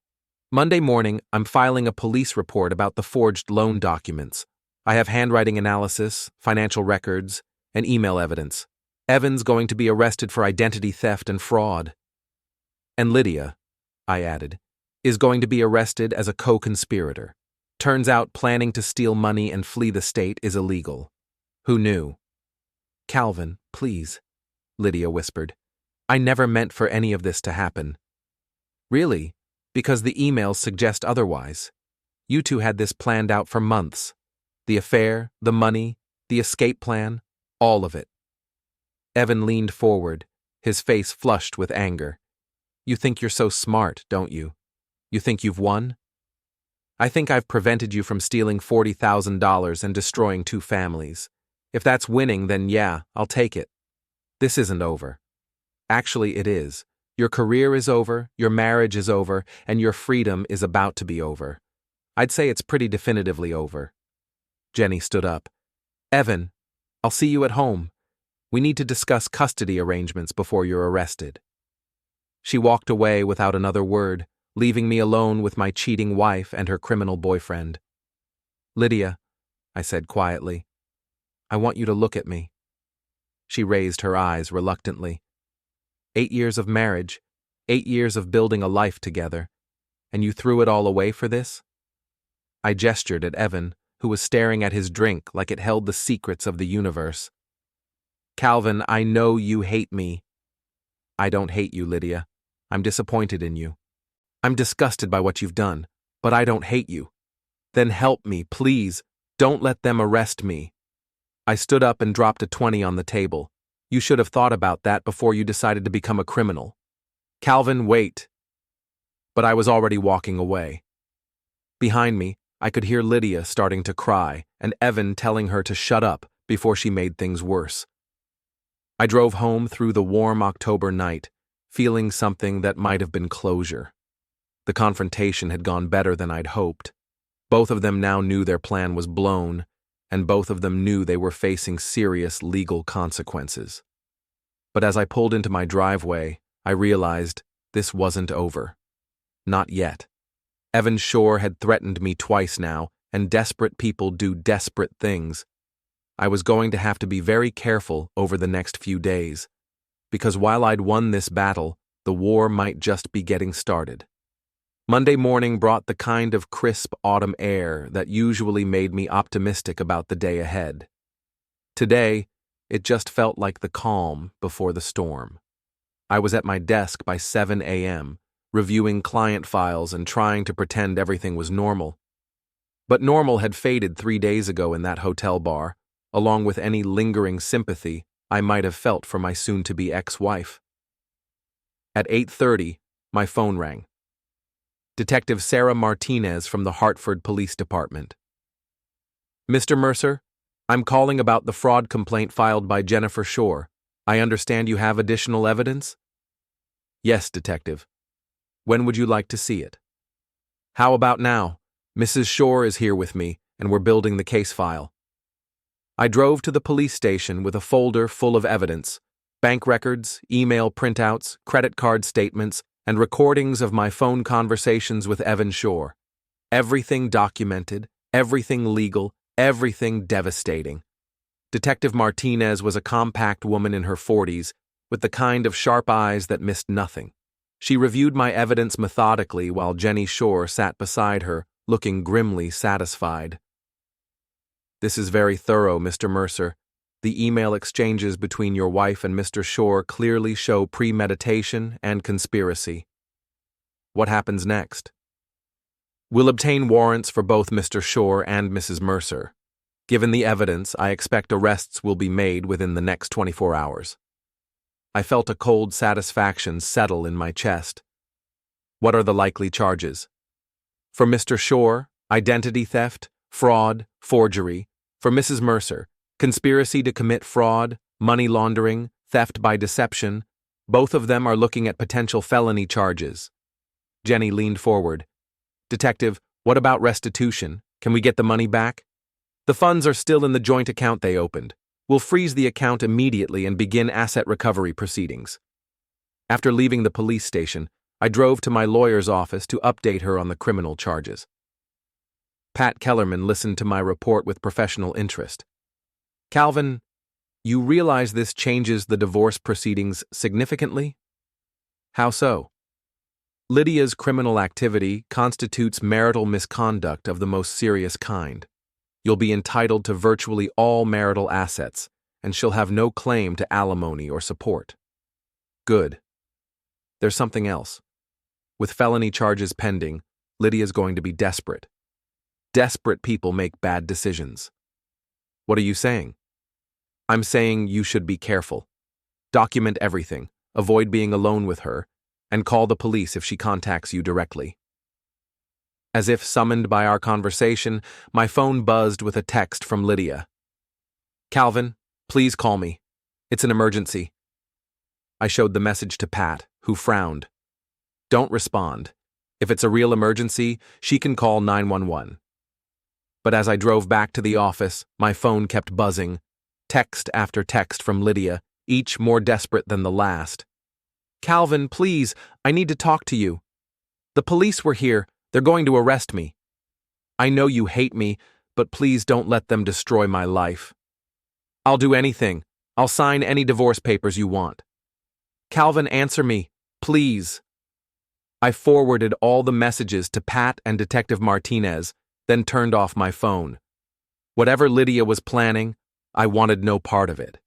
"Monday morning, I'm filing a police report about the forged loan documents. I have handwriting analysis, financial records, and email evidence. Evan's going to be arrested for identity theft and fraud. And Lydia," I added, "is going to be arrested as a co-conspirator. Turns out planning to steal money and flee the state is illegal. Who knew?" "Calvin, please," Lydia whispered. "I never meant for any of this to happen." "Really? Because the emails suggest otherwise. You two had this planned out for months. The affair, the money, the escape plan, all of it." Evan leaned forward, his face flushed with anger. "You think you're so smart, don't you? You think you've won? I think I've prevented you from stealing $40,000 and destroying 2 families. If that's winning, then yeah, I'll take it. This isn't over. Actually, it is. Your career is over, your marriage is over, and your freedom is about to be over. I'd say it's pretty definitively over." Jenny stood up. "Evan, I'll see you at home. We need to discuss custody arrangements before you're arrested." She walked away without another word, leaving me alone with my cheating wife and her criminal boyfriend. "Lydia," I said quietly, "I want you to look at me." She raised her eyes reluctantly. 8 years of marriage, 8 years of building a life together, and you threw it all away for this? I gestured at Evan, who was staring at his drink like it held the secrets of the universe. "Calvin, I know you hate me." "I don't hate you, Lydia. I'm disappointed in you. I'm disgusted by what you've done, but I don't hate you." "Then help me, please. Don't let them arrest me." I stood up and dropped a 20 on the table. "You should have thought about that before you decided to become a criminal." "Calvin, wait." But I was already walking away. Behind me, I could hear Lydia starting to cry and Evan telling her to shut up before she made things worse. I drove home through the warm October night, feeling something that might have been closure. The confrontation had gone better than I'd hoped. Both of them now knew their plan was blown, and both of them knew they were facing serious legal consequences. But as I pulled into my driveway, I realized this wasn't over. Not yet. Evan Shore had threatened me twice now, and desperate people do desperate things. I was going to have to be very careful over the next few days, because while I'd won this battle, the war might just be getting started. Monday morning brought the kind of crisp autumn air that usually made me optimistic about the day ahead. Today, it just felt like the calm before the storm. I was at my desk by 7 a.m., reviewing client files and trying to pretend everything was normal. But normal had faded 3 days ago in that hotel bar, along with any lingering sympathy I might have felt for my soon-to-be ex-wife. At 8:30, my phone rang. Detective Sarah Martinez from the Hartford Police Department. Mr. Mercer, I'm calling about the fraud complaint filed by Jennifer Shore. I understand you have additional evidence? Yes, Detective. When would you like to see it? How about now? Mrs. Shore is here with me, and we're building the case file. I drove to the police station with a folder full of evidence, bank records, email printouts, credit card statements, and recordings of my phone conversations with Evan Shore. Everything documented, everything legal, everything devastating. Detective Martinez was a compact woman in her 40s, with the kind of sharp eyes that missed nothing. She reviewed my evidence methodically while Jenny Shore sat beside her, looking grimly satisfied. This is very thorough, Mr. Mercer. The email exchanges between your wife and Mr. Shore clearly show premeditation and conspiracy. What happens next? We'll obtain warrants for both Mr. Shore and Mrs. Mercer. Given the evidence, I expect arrests will be made within the next 24 hours. I felt a cold satisfaction settle in my chest. What are the likely charges? For Mr. Shore, identity theft, fraud, forgery. For Mrs. Mercer, conspiracy to commit fraud, money laundering, theft by deception. Both of them are looking at potential felony charges. Jenny leaned forward. Detective, what about restitution? Can we get the money back? The funds are still in the joint account they opened. We'll freeze the account immediately and begin asset recovery proceedings. After leaving the police station, I drove to my lawyer's office to update her on the criminal charges. Pat Kellerman listened to my report with professional interest. Calvin, you realize this changes the divorce proceedings significantly? How so? Lydia's criminal activity constitutes marital misconduct of the most serious kind. You'll be entitled to virtually all marital assets, and she'll have no claim to alimony or support. Good. There's something else. With felony charges pending, Lydia's going to be desperate. Desperate people make bad decisions. What are you saying? I'm saying you should be careful. Document everything, avoid being alone with her, and call the police if she contacts you directly. As if summoned by our conversation, my phone buzzed with a text from Lydia. Calvin, please call me. It's an emergency. I showed the message to Pat, who frowned. Don't respond. If it's a real emergency, she can call 911. But as I drove back to the office, my phone kept buzzing, text after text from Lydia, each more desperate than the last. Calvin, please, I need to talk to you. The police were here. They're going to arrest me. I know you hate me, but please don't let them destroy my life. I'll do anything. I'll sign any divorce papers you want. Calvin, answer me, please. I forwarded all the messages to Pat and Detective Martinez, then turned off my phone. Whatever Lydia was planning, I wanted no part of it.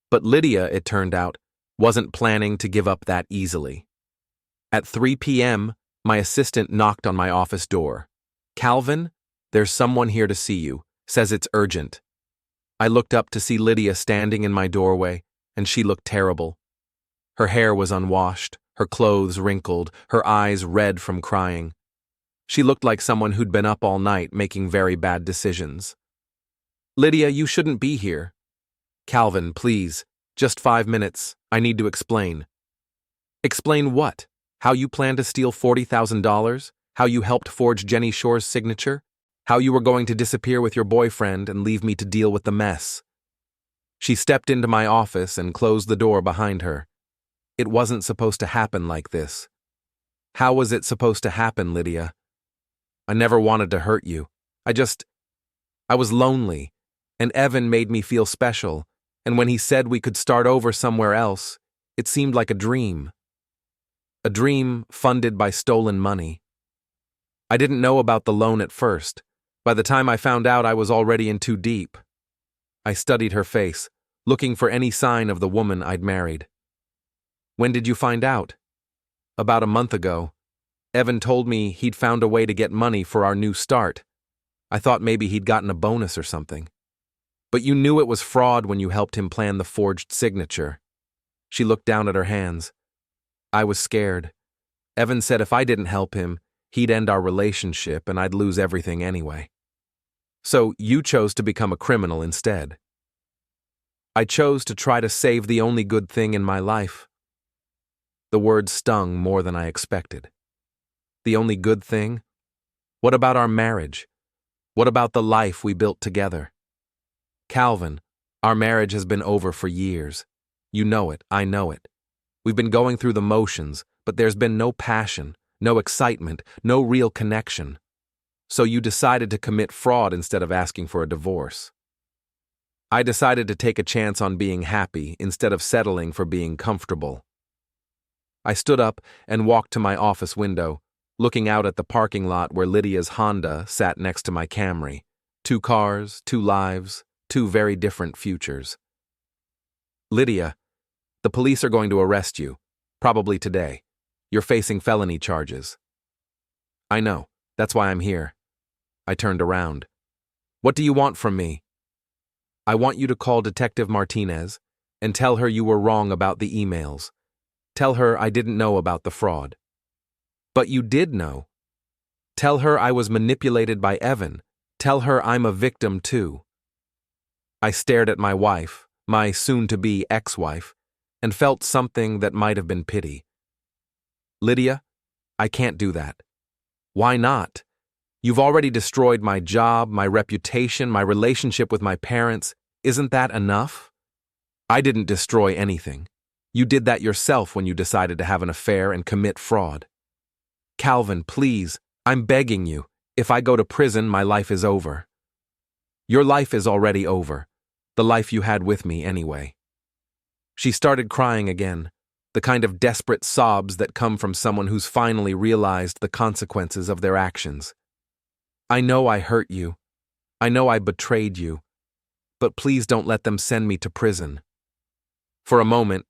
But Lydia, it turned out, wasn't planning to give up that easily. At 3 p.m., my assistant knocked on my office door. Calvin, there's someone here to see you. Says it's urgent. I looked up to see Lydia standing in my doorway, and she looked terrible. Her hair was unwashed, her clothes wrinkled, her eyes red from crying. She looked like someone who'd been up all night making very bad decisions. Lydia, you shouldn't be here. Calvin, please. Just 5 minutes. I need to explain. Explain what? How you plan to steal $40,000? How you helped forge Jenny Shore's signature? How you were going to disappear with your boyfriend and leave me to deal with the mess? She stepped into my office and closed the door behind her. It wasn't supposed to happen like this. How was it supposed to happen, Lydia? I never wanted to hurt you. I was lonely, and Evan made me feel special, and when he said we could start over somewhere else, it seemed like a dream. A dream funded by stolen money. I didn't know about the loan at first. By the time I found out, I was already in too deep. I studied her face, looking for any sign of the woman I'd married. When did you find out? About a month ago. Evan told me he'd found a way to get money for our new start. I thought maybe he'd gotten a bonus or something. But you knew it was fraud when you helped him plan the forged signature. She looked down at her hands. I was scared. Evan said if I didn't help him, he'd end our relationship and I'd lose everything anyway. So you chose to become a criminal instead. I chose to try to save the only good thing in my life. The words stung more than I expected. The only good thing? What about our marriage? What about the life we built together? Calvin, our marriage has been over for years. You know it, I know it. We've been going through the motions, but there's been no passion, no excitement, no real connection. So you decided to commit fraud instead of asking for a divorce. I decided to take a chance on being happy instead of settling for being comfortable. I stood up and walked to my office window, looking out at the parking lot where Lydia's Honda sat next to my Camry. 2 cars, 2 lives, 2 very different futures. Lydia, the police are going to arrest you, probably today. You're facing felony charges. I know, that's why I'm here. I turned around. What do you want from me? I want you to call Detective Martinez and tell her you were wrong about the emails. Tell her I didn't know about the fraud. But you did know. Tell her I was manipulated by Evan. Tell her I'm a victim too. I stared at my wife, my soon-to-be ex-wife, and felt something that might have been pity. Lydia, I can't do that. Why not? You've already destroyed my job, my reputation, my relationship with my parents. Isn't that enough? I didn't destroy anything. You did that yourself when you decided to have an affair and commit fraud. Calvin, please, I'm begging you. If I go to prison, my life is over. Your life is already over. The life you had with me anyway. She started crying again, the kind of desperate sobs that come from someone who's finally realized the consequences of their actions. I know I hurt you. I know I betrayed you. But please don't let them send me to prison. For a moment,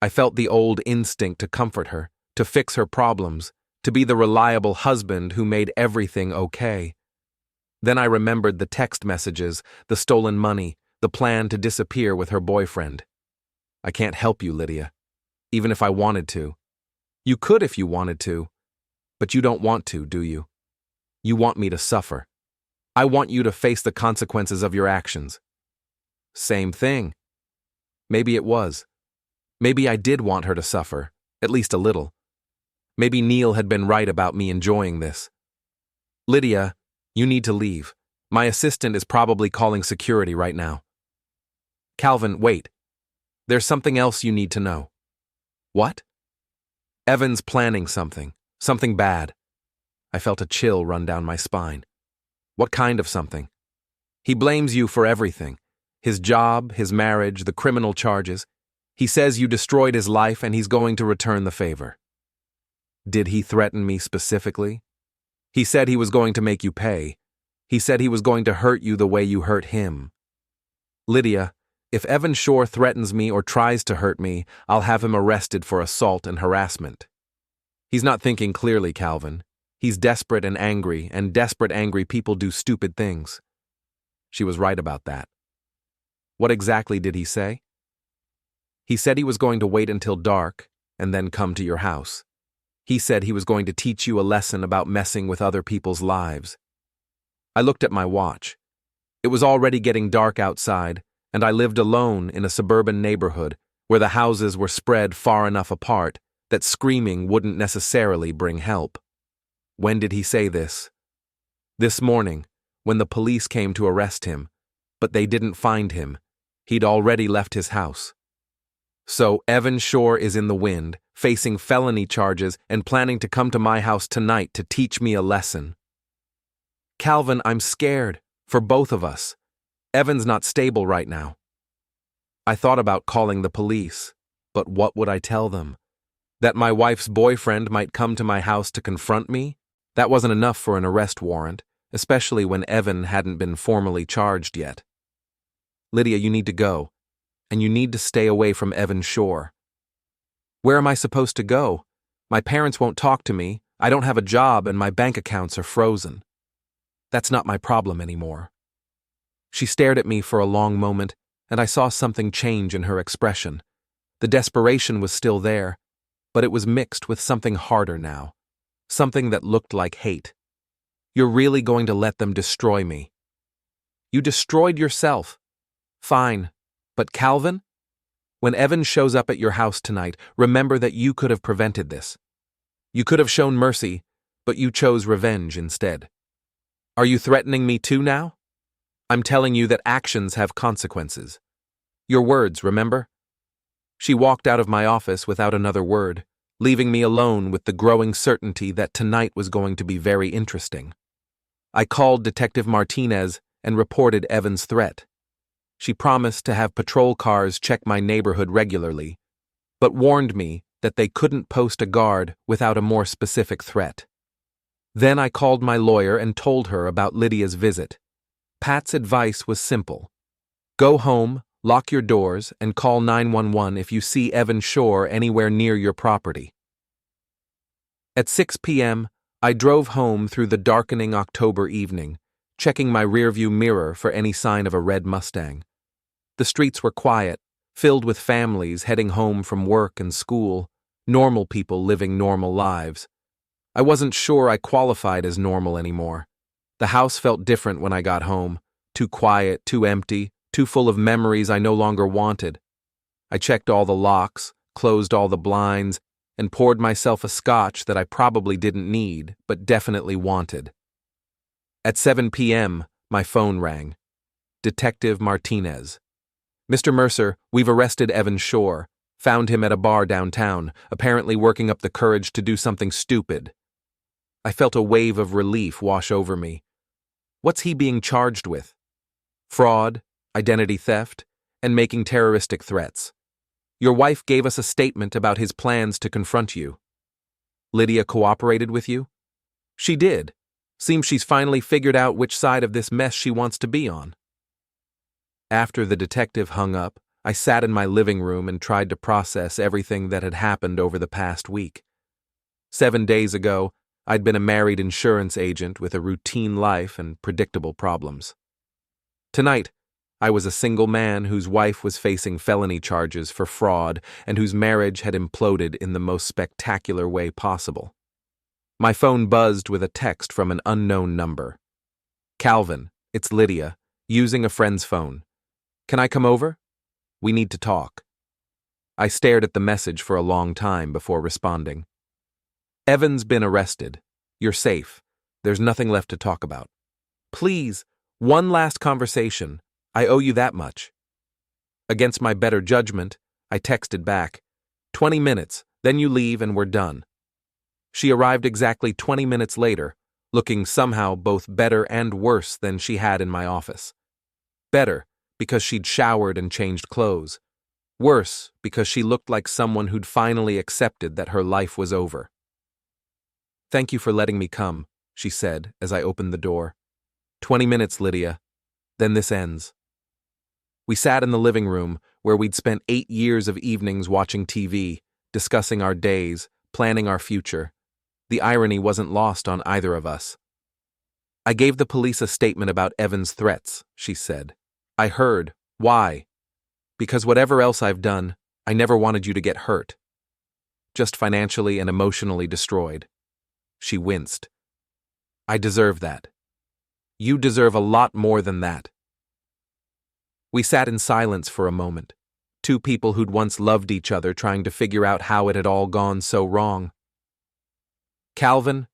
I felt the old instinct to comfort her, to fix her problems, to be the reliable husband who made everything okay. Then I remembered the text messages, the stolen money, the plan to disappear with her boyfriend. I can't help you, Lydia, even if I wanted to. You could if you wanted to, but you don't want to, do you? You want me to suffer. I want you to face the consequences of your actions. Same thing. Maybe it was. Maybe I did want her to suffer, at least a little. Maybe Neil had been right about me enjoying this. Lydia, you need to leave. My assistant is probably calling security right now. Calvin, wait. There's something else you need to know. What? Evan's planning something bad. I felt a chill run down my spine. What kind of something? He blames you for everything. His job, his marriage, the criminal charges. He says you destroyed his life and he's going to return the favor. Did he threaten me specifically? He said he was going to make you pay. He said he was going to hurt you the way you hurt him. Lydia, if Evan Shore threatens me or tries to hurt me, I'll have him arrested for assault and harassment. He's not thinking clearly, Calvin. He's desperate and desperate angry people do stupid things. She was right about that. What exactly did he say? He said he was going to wait until dark and then come to your house. He said he was going to teach you a lesson about messing with other people's lives. I looked at my watch. It was already getting dark outside, and I lived alone in a suburban neighborhood where the houses were spread far enough apart that screaming wouldn't necessarily bring help. When did he say this? This morning, when the police came to arrest him, but they didn't find him. He'd already left his house. So Evan Shore is in the wind, facing felony charges and planning to come to my house tonight to teach me a lesson. Calvin, I'm scared, for both of us. Evan's not stable right now. I thought about calling the police, but what would I tell them? That my wife's boyfriend might come to my house to confront me? That wasn't enough for an arrest warrant, especially when Evan hadn't been formally charged yet. Lydia, you need to go, and you need to stay away from Evan Shore. Where am I supposed to go? My parents won't talk to me, I don't have a job, and my bank accounts are frozen. That's not my problem anymore. She stared at me for a long moment, and I saw something change in her expression. The desperation was still there, but it was mixed with something harder now, something that looked like hate. You're really going to let them destroy me? You destroyed yourself. Fine, but Calvin? When Evan shows up at your house tonight, remember that you could have prevented this. You could have shown mercy, but you chose revenge instead. Are you threatening me too now? I'm telling you that actions have consequences. Your words, remember? She walked out of my office without another word, leaving me alone with the growing certainty that tonight was going to be very interesting. I called Detective Martinez and reported Evan's threat. She promised to have patrol cars check my neighborhood regularly, but warned me that they couldn't post a guard without a more specific threat. Then I called my lawyer and told her about Lydia's visit. Pat's advice was simple. Go home, lock your doors, and call 911 if you see Evan Shore anywhere near your property. At 6 p.m., I drove home through the darkening October evening, checking my rearview mirror for any sign of a red Mustang. The streets were quiet, filled with families heading home from work and school, normal people living normal lives. I wasn't sure I qualified as normal anymore. The house felt different when I got home, too quiet, too empty, too full of memories I no longer wanted. I checked all the locks, closed all the blinds, and poured myself a scotch that I probably didn't need, but definitely wanted. At 7 p.m., my phone rang. Detective Martinez. Mr. Mercer, we've arrested Evan Shore. Found him at a bar downtown, apparently working up the courage to do something stupid. I felt a wave of relief wash over me. What's he being charged with? Fraud, identity theft, and making terroristic threats. Your wife gave us a statement about his plans to confront you. Lydia cooperated with you? She did. Seems she's finally figured out which side of this mess she wants to be on. After the detective hung up, I sat in my living room and tried to process everything that had happened over the past week. 7 days ago, I'd been a married insurance agent with a routine life and predictable problems. Tonight, I was a single man whose wife was facing felony charges for fraud and whose marriage had imploded in the most spectacular way possible. My phone buzzed with a text from an unknown number. Calvin, it's Lydia, using a friend's phone. Can I come over? We need to talk. I stared at the message for a long time before responding. Evan's been arrested. You're safe. There's nothing left to talk about. Please, one last conversation. I owe you that much. Against my better judgment, I texted back. 20 minutes, then you leave and we're done. She arrived exactly 20 minutes later, looking somehow both better and worse than she had in my office. Better, because she'd showered and changed clothes. Worse, because she looked like someone who'd finally accepted that her life was over. Thank you for letting me come, she said as I opened the door. 20 minutes, Lydia. Then this ends. We sat in the living room, where we'd spent 8 years of evenings watching TV, discussing our days, planning our future. The irony wasn't lost on either of us. I gave the police a statement about Evan's threats, she said. I heard. Why? Because whatever else I've done, I never wanted you to get hurt. just financially and emotionally destroyed. She winced. I deserve that. You deserve a lot more than that. We sat in silence for a moment, two people who'd once loved each other trying to figure out how it had all gone so wrong. Calvin,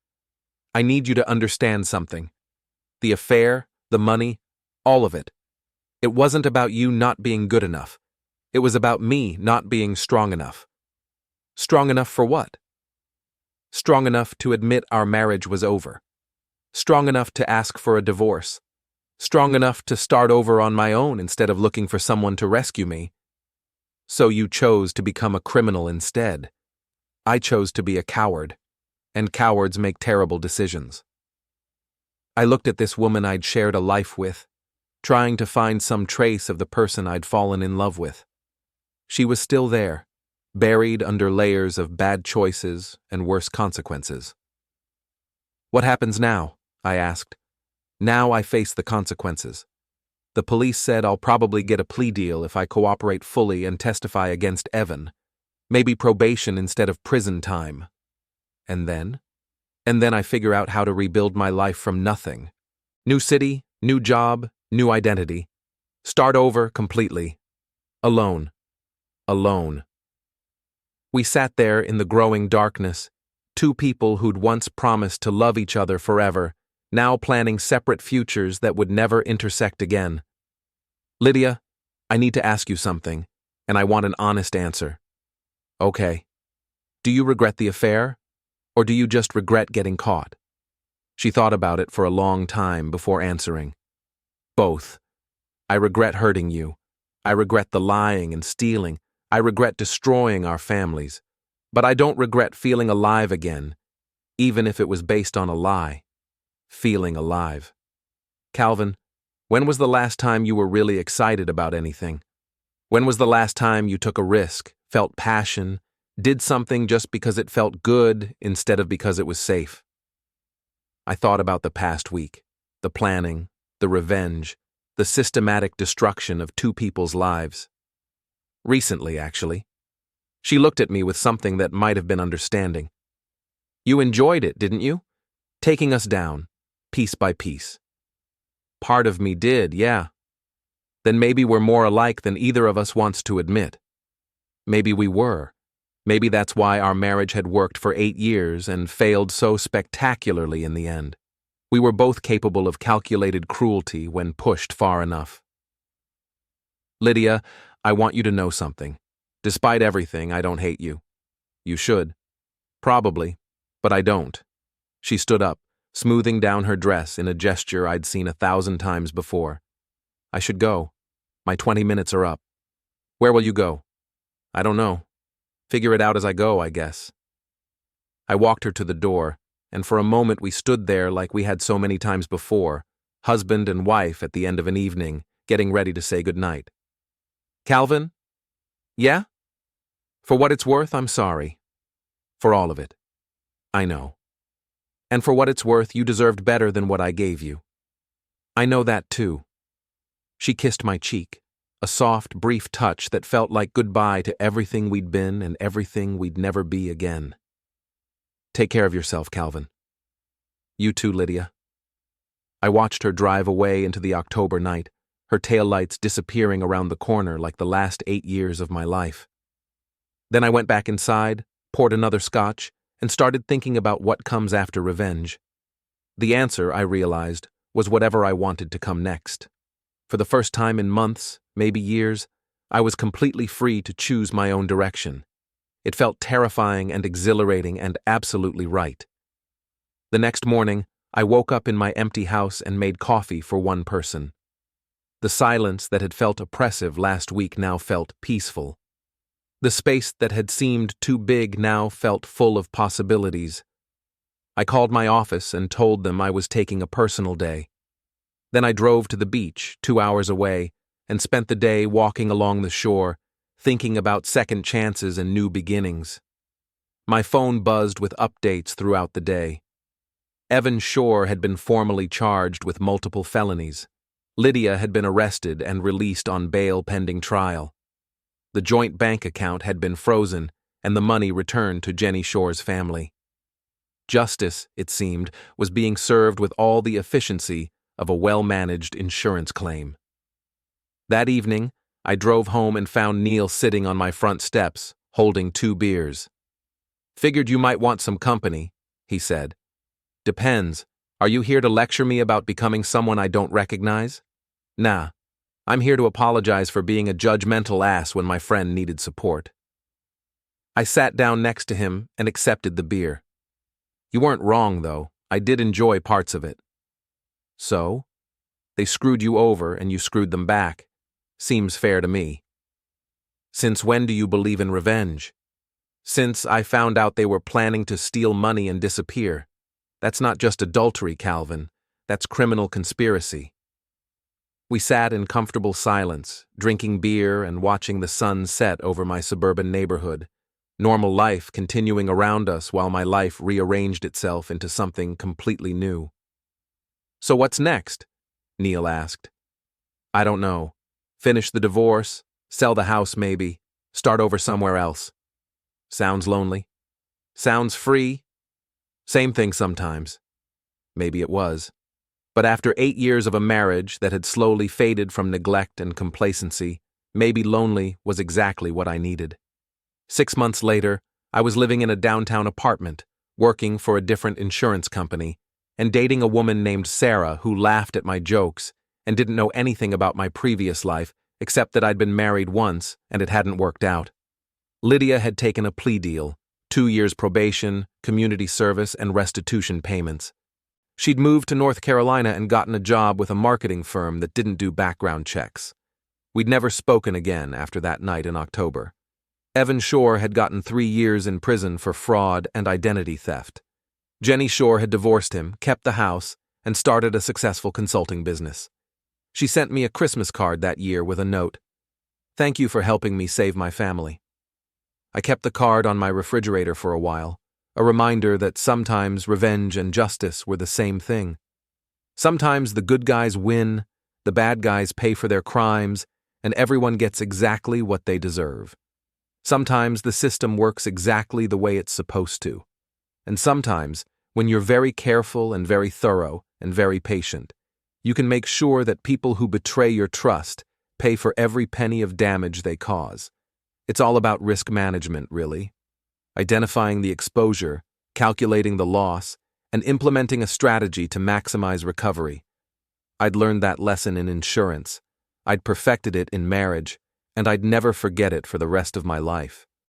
I need you to understand something. The affair, the money, all of it. It wasn't about you not being good enough. It was about me not being strong enough. Strong enough for what? Strong enough to admit our marriage was over. Strong enough to ask for a divorce. Strong enough to start over on my own instead of looking for someone to rescue me. So you chose to become a criminal instead. I chose to be a coward, and cowards make terrible decisions. I looked at this woman I'd shared a life with, trying to find some trace of the person I'd fallen in love with. She was still there, buried under layers of bad choices and worse consequences. What happens now? I asked. Now I face the consequences. The police said I'll probably get a plea deal if I cooperate fully and testify against Evan. Maybe probation instead of prison time. And then? And then I figure out how to rebuild my life from nothing. New city, new job, new identity. Start over completely. Alone. Alone. We sat there in the growing darkness, two people who'd once promised to love each other forever, now planning separate futures that would never intersect again. Lydia, I need to ask you something, and I want an honest answer. Okay. Do you regret the affair, or do you just regret getting caught? She thought about it for a long time before answering. Both. I regret hurting you. I regret the lying and stealing. I regret destroying our families. But I don't regret feeling alive again, even if it was based on a lie. Feeling alive. Calvin, when was the last time you were really excited about anything? When was the last time you took a risk, felt passion, did something just because it felt good instead of because it was safe? I thought about the past week, the planning, the revenge, the systematic destruction of two people's lives. Recently, actually. She looked at me with something that might have been understanding. You enjoyed it, didn't you? Taking us down, piece by piece. Part of me did, yeah. Then maybe we're more alike than either of us wants to admit. Maybe we were. Maybe that's why our marriage had worked for 8 years and failed so spectacularly in the end. We were both capable of calculated cruelty when pushed far enough. Lydia, I want you to know something. Despite everything, I don't hate you. You should. Probably, but I don't. She stood up, smoothing down her dress in a gesture I'd seen 1,000 times before. I should go. My 20 minutes are up. Where will you go? I don't know. Figure it out as I go, I guess. I walked her to the door, and for a moment we stood there like we had so many times before, husband and wife at the end of an evening, getting ready to say goodnight. Calvin? Yeah? For what it's worth, I'm sorry. For all of it. I know. And for what it's worth, you deserved better than what I gave you. I know that too. She kissed my cheek, a soft, brief touch that felt like goodbye to everything we'd been and everything we'd never be again. Take care of yourself, Calvin. You too, Lydia. I watched her drive away into the October night, her taillights disappearing around the corner like the last 8 years of my life. Then I went back inside, poured another scotch, and started thinking about what comes after revenge. The answer, I realized, was whatever I wanted to come next. For the first time in months, maybe years, I was completely free to choose my own direction. It felt terrifying and exhilarating and absolutely right. The next morning, I woke up in my empty house and made coffee for one person. The silence that had felt oppressive last week now felt peaceful. The space that had seemed too big now felt full of possibilities. I called my office and told them I was taking a personal day. Then I drove to the beach, 2 hours away, and spent the day walking along the shore, thinking about second chances and new beginnings. My phone buzzed with updates throughout the day. Evan Shore had been formally charged with multiple felonies. Lydia had been arrested and released on bail pending trial. The joint bank account had been frozen, and the money returned to Jenny Shore's family. Justice, it seemed, was being served with all the efficiency of a well-managed insurance claim. That evening, I drove home and found Neil sitting on my front steps, holding 2 beers. "Figured you might want some company," he said. "Depends. Are you here to lecture me about becoming someone I don't recognize?" "Nah. I'm here to apologize for being a judgmental ass when my friend needed support." I sat down next to him and accepted the beer. "You weren't wrong, though. I did enjoy parts of it." "So? They screwed you over and you screwed them back. Seems fair to me." "Since when do you believe in revenge?" "Since I found out they were planning to steal money and disappear. That's not just adultery, Calvin. That's criminal conspiracy." We sat in comfortable silence, drinking beer and watching the sun set over my suburban neighborhood, normal life continuing around us while my life rearranged itself into something completely new. "So what's next?" Neil asked. "I don't know. Finish the divorce, sell the house maybe, start over somewhere else." "Sounds lonely." "Sounds free." "Same thing sometimes." Maybe it was. But after 8 years of a marriage that had slowly faded from neglect and complacency, maybe lonely was exactly what I needed. 6 months later, I was living in a downtown apartment, working for a different insurance company, and dating a woman named Sarah who laughed at my jokes and didn't know anything about my previous life except that I'd been married once and it hadn't worked out. Lydia had taken a plea deal, 2 years probation, community service, and restitution payments. She'd moved to North Carolina and gotten a job with a marketing firm that didn't do background checks. We'd never spoken again after that night in October. Evan Shore had gotten 3 years in prison for fraud and identity theft. Jenny Shore had divorced him, kept the house, and started a successful consulting business. She sent me a Christmas card that year with a note. "Thank you for helping me save my family." I kept the card on my refrigerator for a while, a reminder that sometimes revenge and justice were the same thing. Sometimes the good guys win, the bad guys pay for their crimes, and everyone gets exactly what they deserve. Sometimes the system works exactly the way it's supposed to. And sometimes, when you're very careful and very thorough and very patient, you can make sure that people who betray your trust pay for every penny of damage they cause. It's all about risk management, really. Identifying the exposure, calculating the loss, and implementing a strategy to maximize recovery. I'd learned that lesson in insurance. I'd perfected it in marriage, and I'd never forget it for the rest of my life.